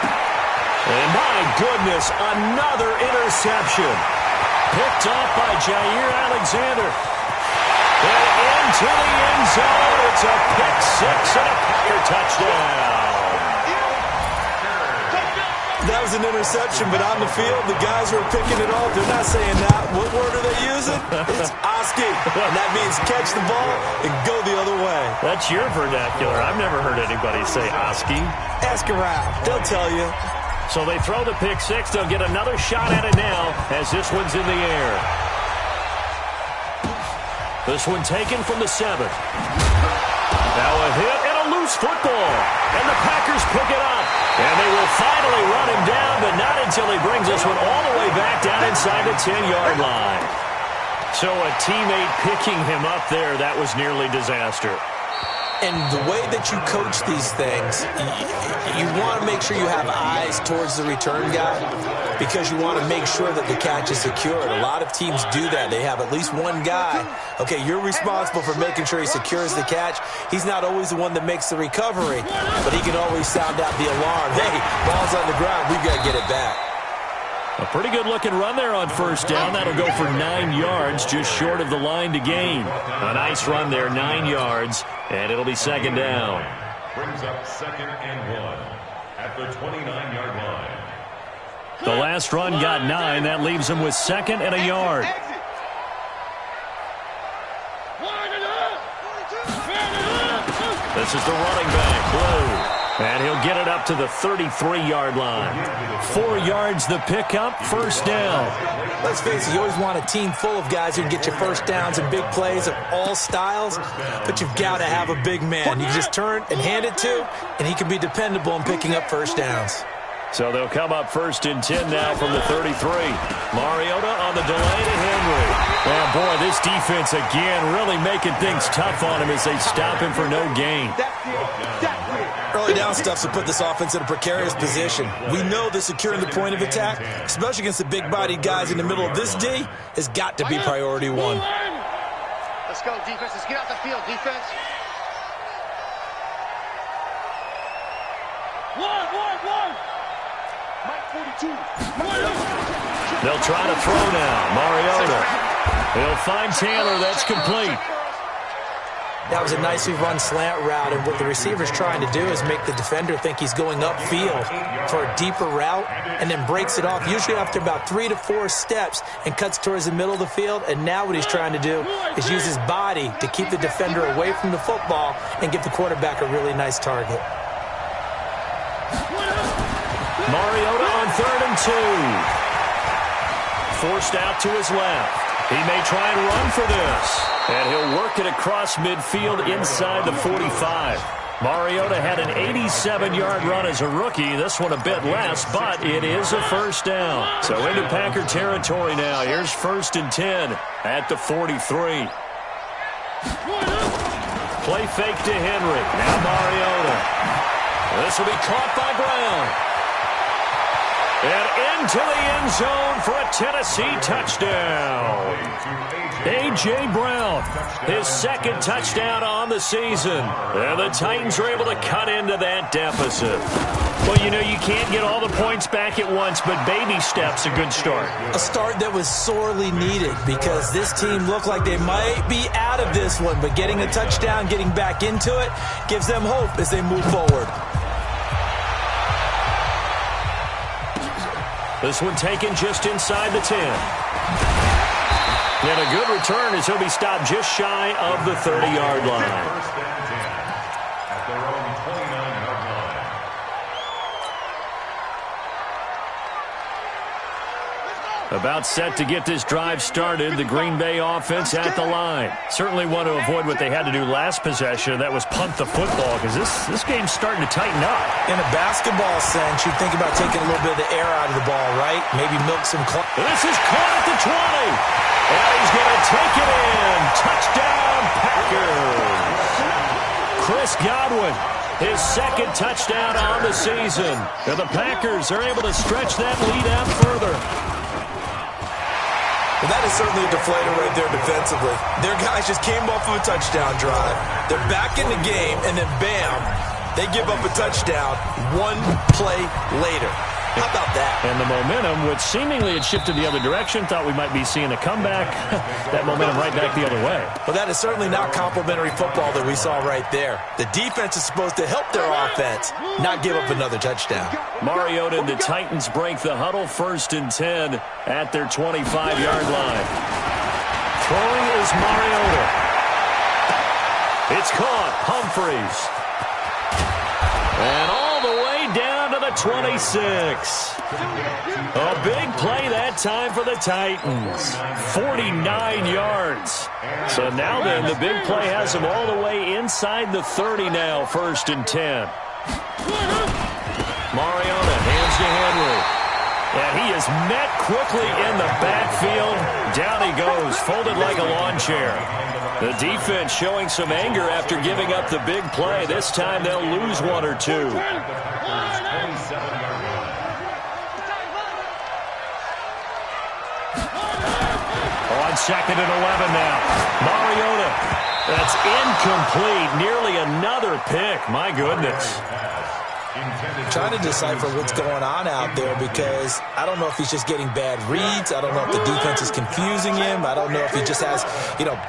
And my goodness, another interception. Picked off by Jair Alexander. And into the end zone. It's a pick six and a Packer touchdown. That was an interception, but on the field, the guys who are picking it off, they're not saying that. What word are they using? It's Oski. And that means catch the ball and go the other way. That's your vernacular. I've never heard anybody say Oski. Ask around. They'll tell you. So they throw the pick six. They'll get another shot at it now as this one's in the air. This one taken from the 7. Now a hit and a loose football. And the Packers pick it up. And they will finally run him down, but not until he brings this one all the way back down inside the 10-yard line. So a teammate picking him up there, that was nearly disaster. And the way that you coach these things, you want to make sure you have eyes towards the return guy because you want to make sure that the catch is secured. A lot of teams do that. They have at least one guy. Okay, you're responsible for making sure he secures the catch. He's not always the one that makes the recovery, but he can always sound out the alarm. Hey, ball's on the ground. We've got to get it back. A pretty good-looking run there on first down. That'll go for 9 yards, just short of the line to gain. A nice run there, 9 yards, and it'll be second down. Brings up 2nd and 1 at the 29-yard line. The last run got 9. That leaves him with 2nd and a yard. This is the running back, Blue. And he'll get it up to the 33-yard line. 4 yards the pickup, first down. Let's face it, you always want a team full of guys who can get you first downs and big plays of all styles, but you've got to have a big man. You can just turn and hand it to, and he can be dependable in picking up first downs. So they'll come up 1st and 10 now from the 33. Mariota on the delay to Henry. Oh, boy, this defense again really making things tough on him as they stop him for no gain. Early down stuff to put this offense in a precarious position. We know that securing the point of attack, especially against the big-bodied guys in the middle of this D, has got to be priority one. Let's go, defense. Let's get out the field, defense. One. Mike 42. They'll try to throw now. Mariota. He'll find Taylor. That's complete. That was a nicely run slant route, and what the receiver's trying to do is make the defender think he's going upfield for a deeper route and then breaks it off, usually after about 3 to 4 steps, and cuts towards the middle of the field. And now what he's trying to do is use his body to keep the defender away from the football and give the quarterback a really nice target. Mariota on 3rd and 2. Forced out to his left. He may try and run for this. And he'll work it across midfield inside the 45. Mariota had an 87-yard run as a rookie. This one a bit less, but it is a first down. So into Packer territory now. Here's 1st and 10 at the 43. Play fake to Henry. Now Mariota. This will be caught by Brown. And into the end zone for a Tennessee touchdown. A.J. Brown, his 2nd touchdown on the season. And the Titans are able to cut into that deficit. Well, you know, you can't get all the points back at once, but baby steps a good start. A start that was sorely needed because this team looked like they might be out of this one, but getting a touchdown, getting back into it, gives them hope as they move forward. This one taken just inside the 10. And a good return as he'll be stopped just shy of the 30-yard line. 1st and 10 at their own 29-yard line. About set to get this drive started, the Green Bay offense at the line. Certainly want to avoid what they had to do last possession. That was punt the football, because this game's starting to tighten up. In a basketball sense, you think about taking a little bit of the air out of the ball, right? Maybe milk some clock. This is caught at the 20. And he's going to take it in. Touchdown, Packers. Chris Godwin, his second touchdown on the season. And the Packers are able to stretch that lead out further. Well, that is certainly a deflator right there defensively. Their guys just came off of a touchdown drive. They're back in the game, and then bam, they give up a touchdown one play later. How about that? And the momentum, which seemingly had shifted the other direction, thought we might be seeing a comeback. That momentum right back the other way. Well, that is certainly not complimentary football that we saw right there. The defense is supposed to help their offense, not give up another touchdown. Mariota and the Titans break the huddle, 1st and 10 at their 25-yard line. Throwing is Mariota. It's caught. Humphreys. And all the way down to the 26. A big play that time for the Titans. 49 yards. So now then, the big play has them all the way inside the 30 now, 1st and 10. Mariota hands to Henry. And he is met quickly in the backfield. Down he goes, folded like a lawn chair. The defense showing some anger after giving up the big play. This time they'll lose one or two. On 2nd and 11 now. Mariota. That's incomplete. Nearly another pick. My goodness. Trying to decipher what's going on out there, because I don't know if he's just getting bad reads. I don't know if the defense is confusing him. I don't know if he just has,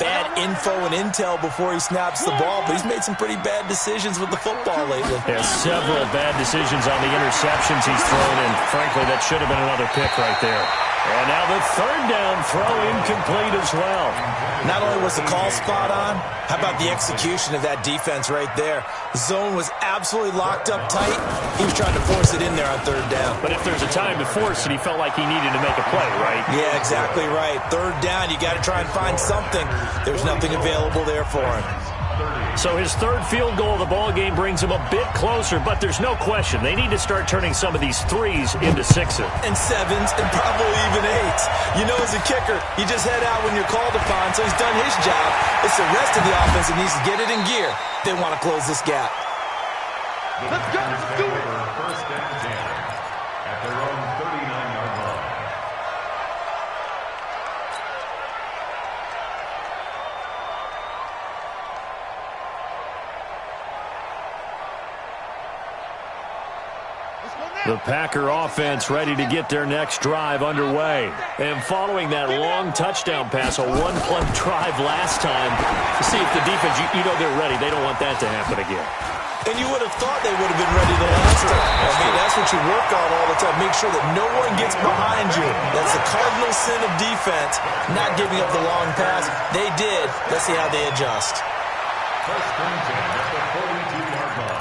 bad info and intel before he snaps the ball. But he's made some pretty bad decisions with the football lately. Yeah, several bad decisions on the interceptions he's thrown, and frankly, that should have been another pick right there. And now the 3rd down throw incomplete as well. Not only was the call spot on, how about the execution of that defense right there? Zone was absolutely locked up tight. He was trying to force it in there on 3rd down. But if there's a time to force it, he felt like he needed to make a play, right? Yeah, exactly right. 3rd down, you got to try and find something. There's nothing available there for him. So his 3rd field goal of the ball game brings him a bit closer, but there's no question they need to start turning some of these 3s into 6s. And 7s, and probably even 8s. As a kicker, you just head out when you're called upon, so he's done his job. It's the rest of the offense that needs to get it in gear. They want to close this gap. Let's go. Let's do it. 1st and 10 at their own 39-yard line. The Packer offense ready to get their next drive underway. And following that long touchdown pass, a one-play drive last time, to see if the defense, they're ready. They don't want that to happen again. And you would have thought they would have been ready the last time. I mean, that's what you work on all the time. Make sure that no one gets behind you. That's the cardinal sin of defense, not giving up the long pass. They did. Let's see how they adjust. 1st and 10 at the 42-yard line.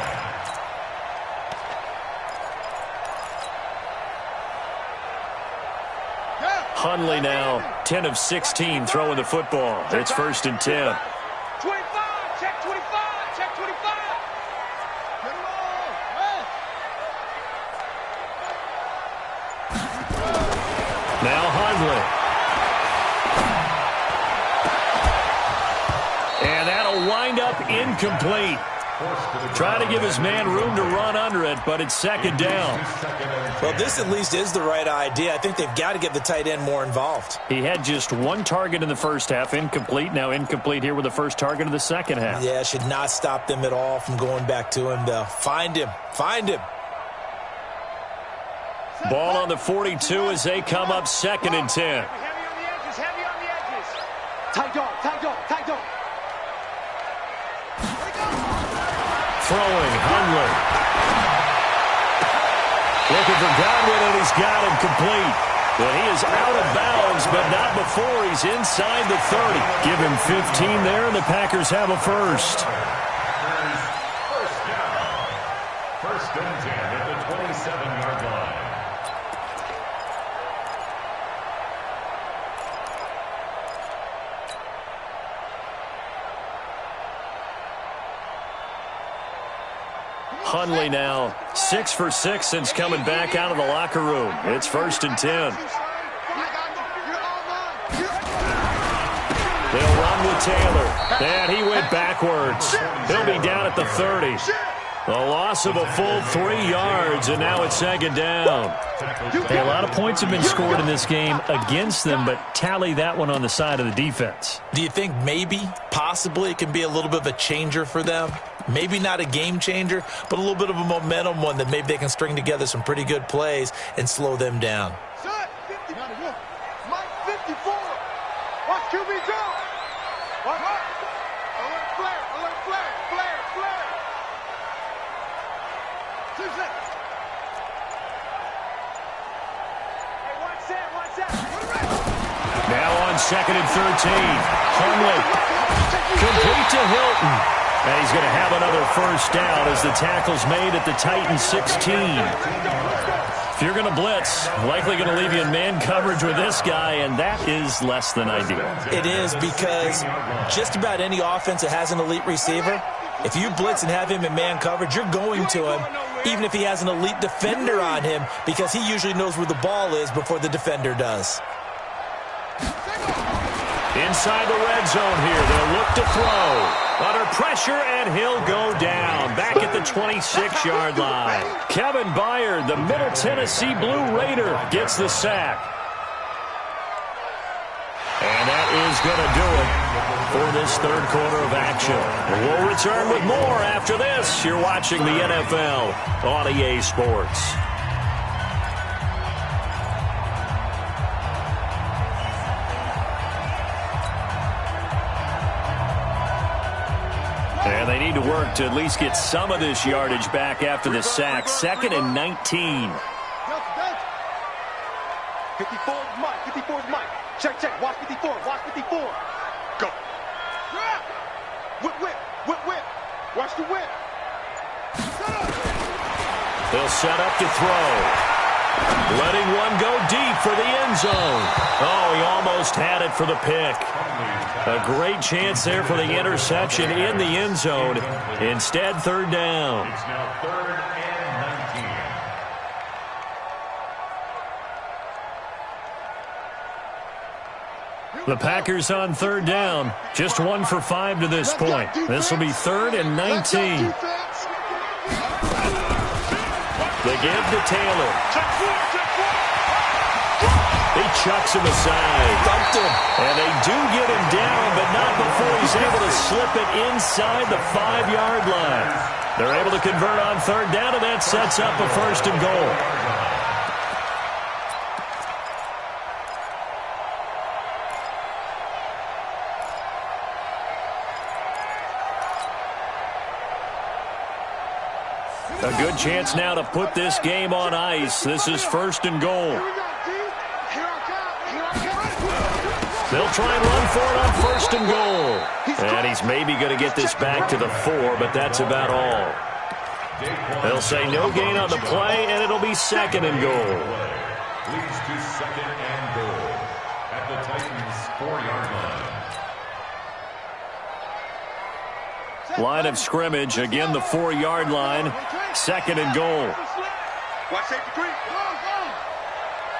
Hundley now 10 of 16 throwing the football. It's 1st and 10. 25, check 25, check 25. Get him on. Now Hundley. And that'll wind up incomplete. Trying to give his man room to run under it, but it's 2nd down. Well, this at least is the right idea. I think they've got to get the tight end more involved. He had just 1 target in the first half, incomplete. Now incomplete here with the first target of the second half. Yeah, should not stop them at all from going back to him, though. Find him. Find him. Ball on the 42 as they come up 2nd and 10. Heavy on the edges, heavy on the edges. Tight dog, tight dog, tight dog. Throwing, Hundley. Looking for Godwin, and he's got him complete. But he is out of bounds, but not before he's inside the 30. Give him 15 there, and the Packers have a first. First down. 1st and 10 at the 27-yard line. Hundley now 6 for 6 since coming back out of the locker room. It's 1st and 10. They'll run with Taylor. And he went backwards. He'll be down at the 30. A loss of a full 3 yards, and now it's 2nd down. Hey, a lot of points have been scored in this game against them, but tally that one on the side of the defense. Do you think maybe, possibly, it can be a little bit of a changer for them? Maybe not a game changer, but a little bit of a momentum one that maybe they can string together some pretty good plays and slow them down. Mike 54. Watch QB go. Watch. Alert flare. Alert flare. Flare. Flare. 2 seconds. Hey, watch that. Watch that. Now on 2nd and 13. Hundley. Complete to Hilton. And he's going to have another first down as the tackle's made at the Titans 16. If you're going to blitz, likely going to leave you in man coverage with this guy, and that is less than ideal. It is, because just about any offense that has an elite receiver, if you blitz and have him in man coverage, you're going to him, even if he has an elite defender on him, because he usually knows where the ball is before the defender does. Inside the red zone here, they'll look to throw. Under pressure, and he'll go down. Back at the 26-yard line. Kevin Byard, the Middle Tennessee Blue Raider, gets the sack. And that is going to do it for this 3rd quarter of action. We'll return with more after this. You're watching the NFL on EA Sports. And they need to work to at least get some of this yardage back after the sack. 2nd and 19. 54 is Mike. 54 is Mike. Check, check. Watch 54. Watch 54. Go. Whip, whip. Whip, whip. Watch the whip. They'll set up to throw. Letting one go deep for the end zone. Oh, he almost had it for the pick. A great chance there for the interception in the end zone. Instead, 3rd down. It's now 3rd and 19. The Packers on 3rd down. Just 1 for 5 to this point. This will be 3rd and 19. They give to Taylor. He chucks him aside. Dumped him. And they do get him down, but not before he's able to slip it inside the 5-yard line. They're able to convert on 3rd down, and that sets up a 1st and goal. A good chance now to put this game on ice. This is 1st and goal. They'll try and run for it on 1st and goal. And he's maybe going to get this back to the 4, but that's about all. They'll say no gain on the play, and it'll be 2nd and goal. Leads to 2nd and goal at the Titans' 4-yard line. Line of scrimmage, again the 4-yard line. 2nd and goal. Watch safety creep.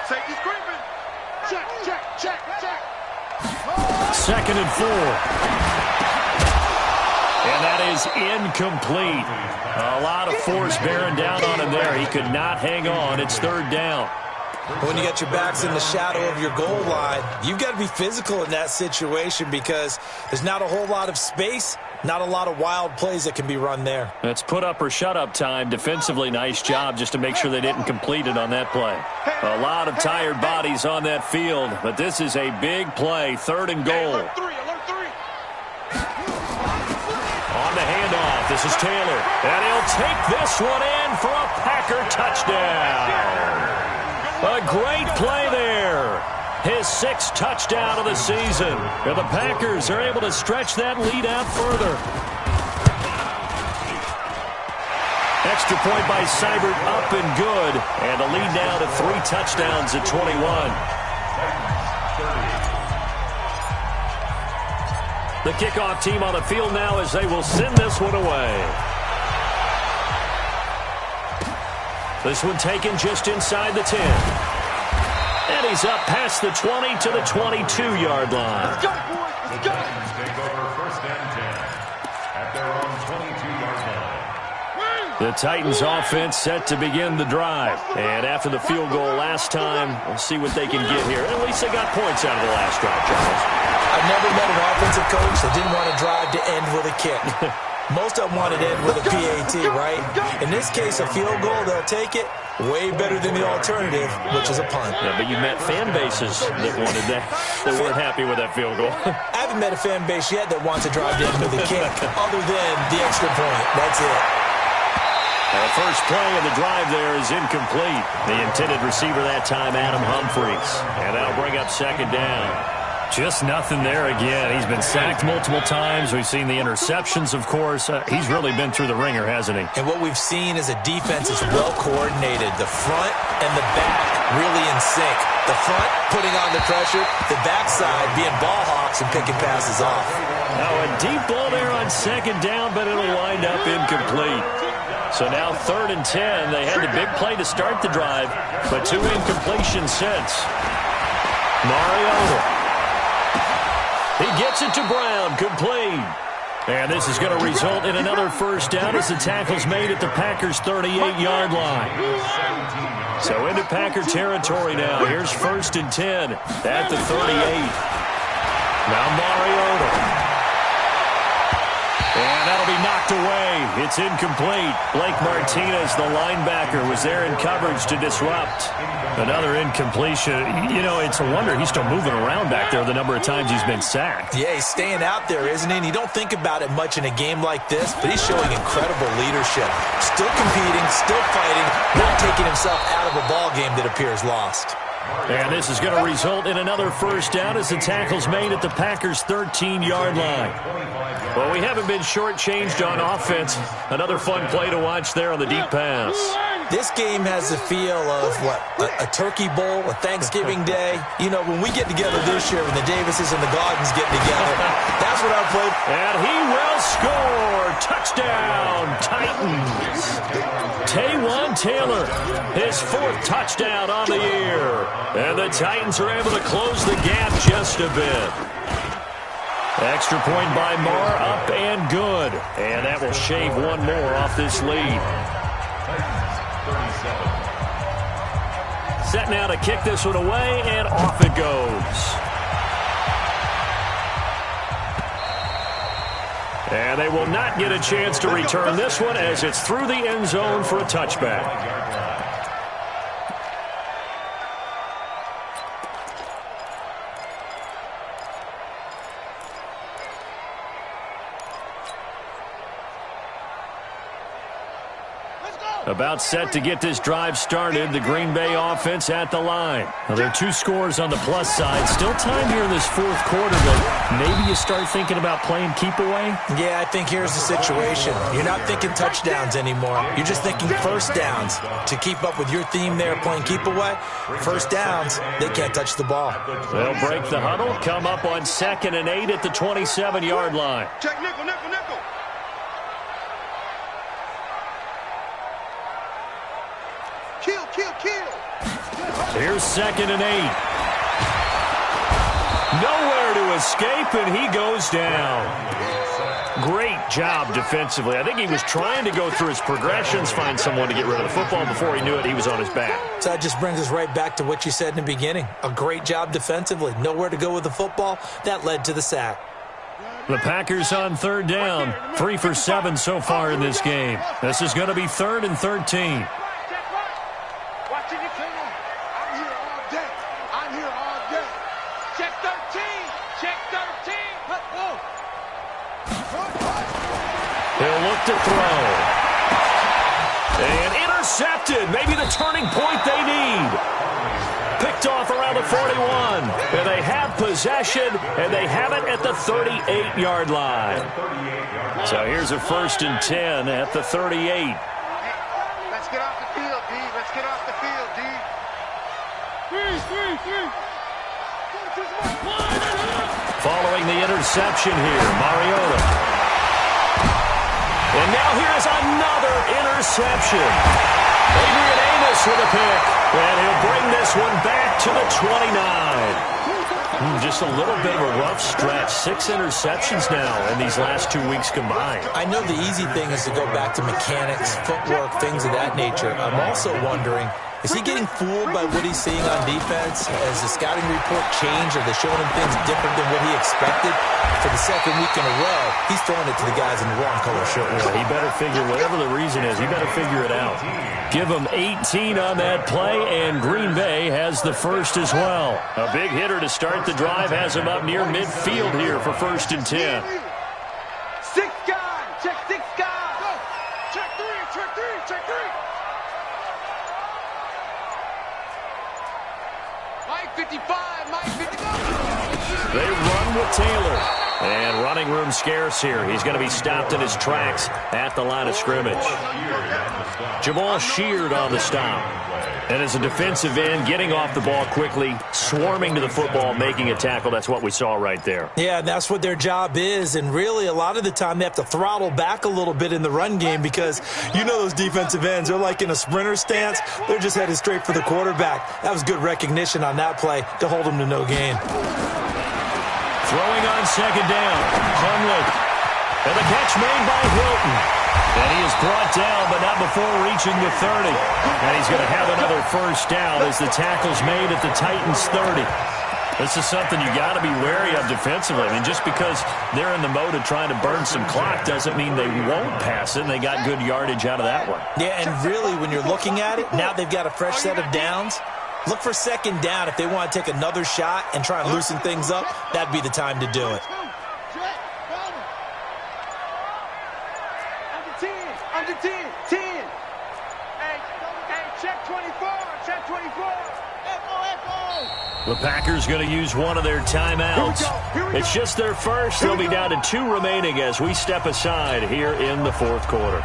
Safety's creeping. Check, check, check, check. 2nd and 4. And that is incomplete. A lot of force bearing down on him there. He could not hang on. It's 3rd down. When you got your backs in the shadow of your goal line, you've got to be physical in that situation because there's not a whole lot of space, not a lot of wild plays that can be run there. That's put up or shut up time. Defensively, nice job just to make sure they didn't complete it on that play. A lot of tired bodies on that field, but this is a big play. 3rd and goal. Alert 3, alert 3. On the handoff, this is Taylor. And he'll take this one in for a Packer touchdown. A great play there. His 6th touchdown of the season. And the Packers are able to stretch that lead out further. Extra point by Seibert, up and good. And the lead now to 3 touchdowns at 21. The kickoff team on the field now as they will send this one away. This one taken just inside the 10. And he's up past the 20 to the 22-yard line. The Titans take over first and 10 at their own 22-yard line. The Titans offense set to begin the drive. And after the field goal last time, we'll see what they can get here. At least they got points out of the last drive, Charles. I've never met an offensive coach that didn't want to drive to end with a kick. Most of them wanted to end with a PAT, right? In this case, a field goal, they'll take it. Way better than the alternative, which is a punt. Yeah, but you met fan bases that wanted that, that weren't happy with that field goal. I haven't met a fan base yet that wants to drive to end with a kick, other than the extra point. That's it. The first play of the drive there is incomplete. The intended receiver that time, Adam Humphries. And that'll bring up second down. Just nothing there again. He's been sacked multiple times. We've seen the interceptions, of course. He's really been through the ringer, hasn't he? And what we've seen is a defense is well coordinated. The front and the back really in sync. The front putting on the pressure, the backside being ball hawks and picking passes off. Now a deep ball there on second down, but it'll wind up incomplete. So now 3rd and 10. They had the big play to start the drive, but 2 incompletions since. Mariota. He gets it to Brown, complete. And this is going to result in another first down as the tackle's made at the Packers' 38-yard line. So into Packer territory now. Here's 1st and 10 at the 38. Now Mariota. And that'll be knocked away. It's incomplete. Blake Martinez, the linebacker, was there in coverage to disrupt. Another incompletion. You know, it's a wonder he's still moving around back there the number of times he's been sacked. Yeah, he's staying out there, isn't he? And you don't think about it much in a game like this, but he's showing incredible leadership. Still competing, still fighting, not taking himself out of a ball game that appears lost. And this is going to result in another first down as the tackle's made at the Packers' 13-yard line. Well, we haven't been shortchanged on offense. Another fun play to watch there on the deep pass. This game has the feel of, a turkey bowl, a Thanksgiving day. You know, when we get together this year, when the Davises and the Gaudens get together, that's what I play. And he will score. Touchdown, Titans. Taywan Taylor, his 4th touchdown on the year. And the Titans are able to close the gap just a bit. Extra point by Marr, up and good. And that will shave one more off this lead. Set now to kick this one away, and off it goes. And they will not get a chance to return this one as it's through the end zone for a touchback. About set to get this drive started, the Green Bay offense at the line. Now, there are 2 scores on the plus side. Still time here in this 4th quarter, but maybe you start thinking about playing keep away? Yeah, I think here's the situation. You're not thinking touchdowns anymore. You're just thinking first downs. To keep up with your theme there, playing keep away, first downs, they can't touch the ball. They'll break the huddle, come up on 2nd and 8 at the 27-yard line. Check nickel, nickel, nickel. Kill. Here's 2nd and 8. Nowhere to escape, and he goes down. Great job defensively. I think he was trying to go through his progressions, find someone to get rid of the football. Before he knew it, he was on his back. So that just brings us right back to what you said in the beginning. A great job defensively. Nowhere to go with the football. That led to the sack. The Packers on 3rd down. 3 for 7 so far in this game. This is going to be 3rd and 13. He'll look to throw. And intercepted. Maybe the turning point they need. Picked off around the 41. And they have possession, and they have it at the 38-yard line. So here's a 1st and 10 at the 38. Let's get off the field, D. Let's get off the field, D. Following the interception here, Mariota. And now here's another interception. Adrian Jameis with a pick. And he'll bring this one back to the 29. Just a little bit of a rough stretch. 6 interceptions now in these last 2 weeks combined. I know the easy thing is to go back to mechanics, footwork, things of that nature. I'm also wondering, is he getting fooled by what he's seeing on defense? Has the scouting report changed? Are they showing him things different than what he expected? For the second week in a row, he's throwing it to the guys in the wrong color shirt. Yeah, he better figure, whatever the reason is, he better figure it out. Give him 18 on that play, and Green Bay has the first as well. A big hitter to start the drive has him up near midfield here for 1st and 10. 6 guys. Check 6 guys. Go. Check 3. Check 3. Check 3. Mike 55. Mike 55. They run with Taylor. And running room scarce here. He's going to be stopped in his tracks at the line of scrimmage. Jamal Sheard on the stop. And as a defensive end, getting off the ball quickly, swarming to the football, making a tackle. That's what we saw right there. Yeah, that's what their job is. And really, a lot of the time, they have to throttle back a little bit in the run game because you know those defensive ends, they're like in a sprinter stance. They're just headed straight for the quarterback. That was good recognition on that play to hold them to no gain. Throwing on 2nd down, Hundley. And the catch made by Hilton. And he is brought down, but not before reaching the 30. And he's going to have another 1st down as the tackle's made at the Titans' 30. This is something you got to be wary of defensively. I mean, just because they're in the mode of trying to burn some clock doesn't mean they won't pass it, and they got good yardage out of that one. Yeah, and really, when you're looking at it, now they've got a fresh set of downs. Look for 2nd down. If they want to take another shot and try and loosen things up, that'd be the time to do it. Under 10. 10. Hey, check 24. Check 24. The Packers going to use one of their timeouts. It's just their first. They'll be down to 2 remaining as we step aside here in the 4th quarter.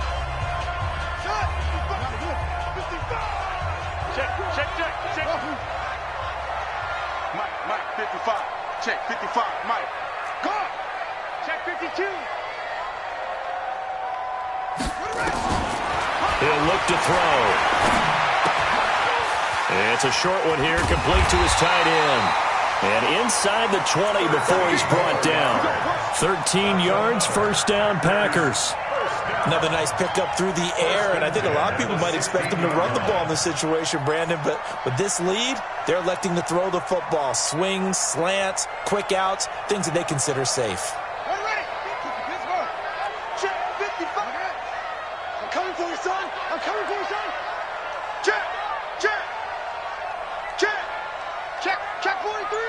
Mike 55. Check 55. Mike. Go. Check 52. He'll look to throw. It's a short one here, complete to his tight end. And inside the 20 before he's brought down. 13 yards, 1st down, Packers. Another nice pickup through the air, and I think a lot of people might expect them to run the ball in this situation, Brandon, but with this lead, they're electing to throw the football. Swings, slants, quick outs, things that they consider safe. Check 55. I'm coming for you, son. I'm coming for you, son. Check. Check. Check. Check. Check 43.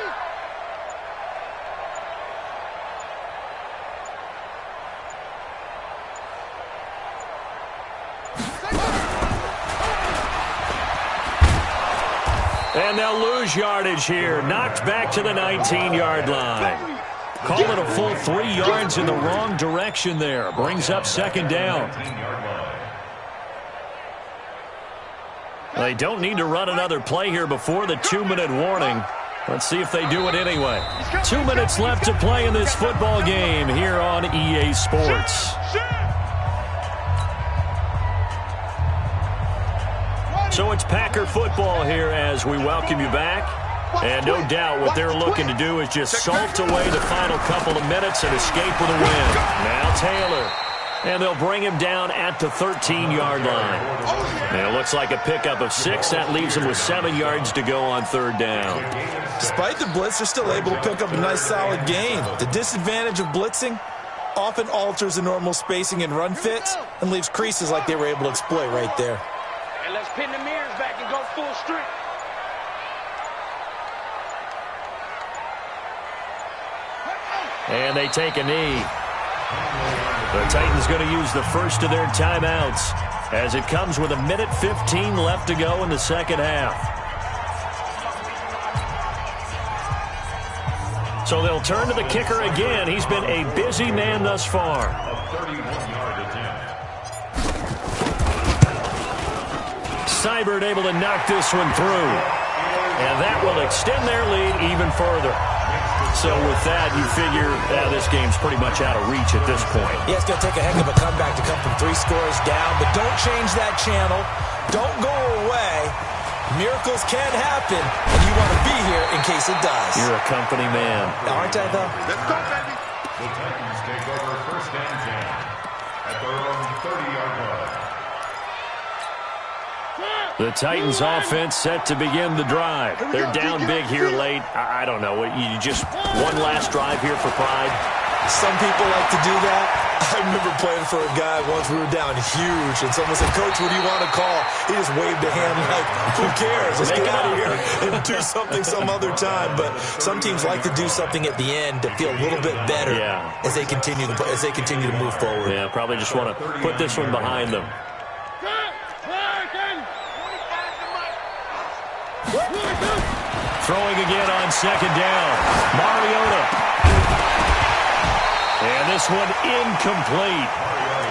And they'll lose yardage here. Knocked back to the 19-yard line. Call it a full 3 yards in the wrong direction there. Brings up 2nd down. They don't need to run another play here before the 2-minute warning. Let's see if they do it anyway. 2 minutes left to play in this football game here on EA Sports. So it's Packer football here as we welcome you back. And no doubt what they're looking to do is just salt away the final couple of minutes and escape with a win. Now Taylor. And they'll bring him down at the 13-yard line. And it looks like a pickup of 6. That leaves him with 7 yards to go on 3rd down. Despite the blitz, they're still able to pick up a nice solid gain. The disadvantage of blitzing often alters the normal spacing and run fits and leaves creases like they were able to exploit right there. And let's pin the mirrors back and go full strength. And they take a knee. The Titans going to use the first of their timeouts as it comes with 1:15 left to go in the 2nd half. So they'll turn to the kicker again. He's been a busy man thus far. Seibert able to knock this one through. And that will extend their lead even further. So with that, you figure this game's pretty much out of reach at this point. Yeah, it's going to take a heck of a comeback to come from 3 scores down, but don't change that channel. Don't go away. Miracles can happen, and you want to be here in case it does. You're a company man. Aren't I, though? Let's go, baby. The Titans take over first and 10 at their own 30-yard line. The Titans offense set to begin the drive. They're down big here late. I don't know. You just one last drive here for pride? Some people like to do that. I remember playing for a guy once. We were down huge, and someone said, "Coach, what do you want to call?" He just waved a hand like, "Who cares? Let's get out of here and do something some other time." But some teams like to do something at the end to feel a little bit better as they continue to move forward. Yeah, probably just want to put this one behind them. Throwing again on second down. Mariota. And this one incomplete.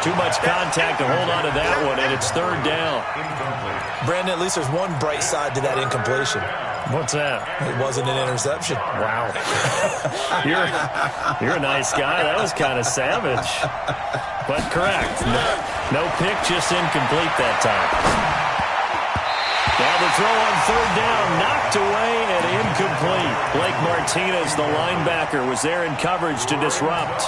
Too much contact to hold on to that one, and it's third down. Brandon, at least there's one bright side to that incompletion. What's that? It wasn't an interception. Wow. You're a nice guy. That was kind of savage. But correct. No pick, just incomplete that time. Now the throw on third down, knocked away and incomplete. Blake Martinez, the linebacker, was there in coverage to disrupt.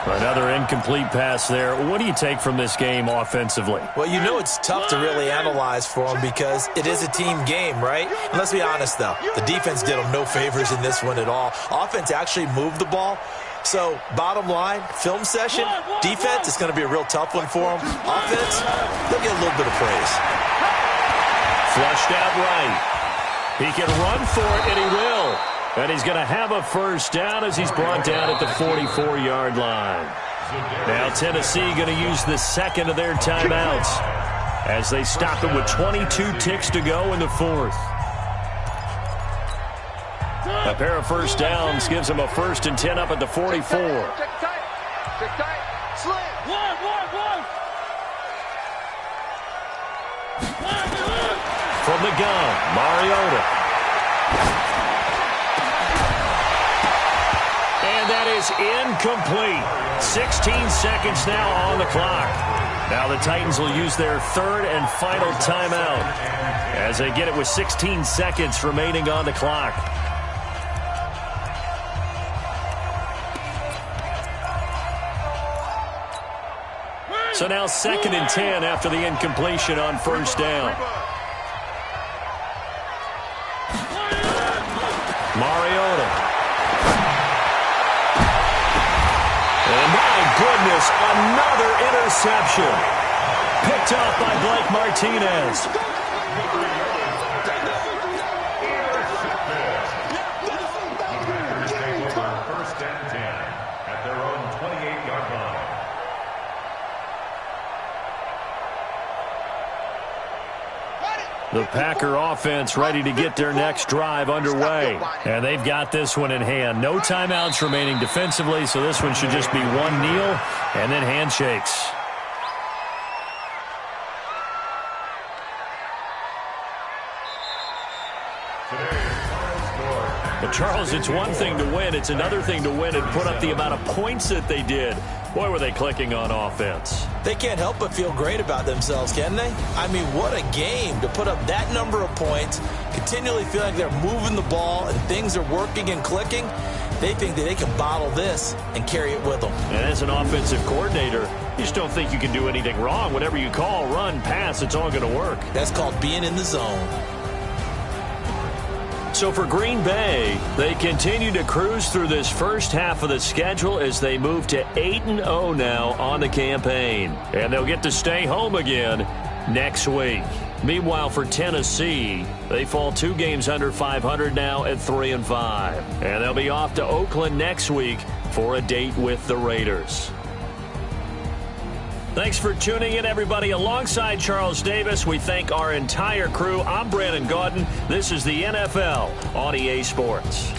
Another incomplete pass there. What do you take from this game offensively? Well, you know it's tough to really analyze for them because it is a team game, right? And let's be honest, though. The defense did them no favors in this one at all. Offense actually moved the ball. So, bottom line, film session, defense, it's going to be a real tough one for them. Offense, they'll get a little bit of praise. Flushed out right. He can run for it, and he will. And he's going to have a first down as he's brought down at the 44-yard line. Now Tennessee going to use the second of their timeouts as they stop it with 22 ticks to go in the fourth. A pair of first downs gives them a 1st and 10 up at the 44. Check tight. Slam. One. From the gun, Mariota. And that is incomplete. 16 seconds now on the clock. Now the Titans will use their third and final timeout as they get it with 16 seconds remaining on the clock. So now 2nd and 10 after the incompletion on first down. Mariota. And my goodness, another interception. Picked up by Blake Martinez. First and 10 at their own 28-yard line. The Packer offense ready to get their next drive underway. And they've got this one in hand. No timeouts remaining defensively, so this one should just be one kneel and then handshakes. But Charles, it's one thing to win. It's another thing to win and put up the amount of points that they did. Boy, were they clicking on offense. They can't help but feel great about themselves, can they? I mean, what a game to put up that number of points, continually feel like they're moving the ball and things are working and clicking. They think that they can bottle this and carry it with them. And as an offensive coordinator, you just don't think you can do anything wrong. Whatever you call, run, pass, it's all going to work. That's called being in the zone. So for Green Bay, they continue to cruise through this first half of the schedule as they move to 8-0 now on the campaign. And they'll get to stay home again next week. Meanwhile, for Tennessee, they fall 2 games under 500 now at 3-5. And they'll be off to Oakland next week for a date with the Raiders. Thanks for tuning in, everybody. Alongside Charles Davis, we thank our entire crew. I'm Brandon Gaudin. This is the NFL on EA Sports.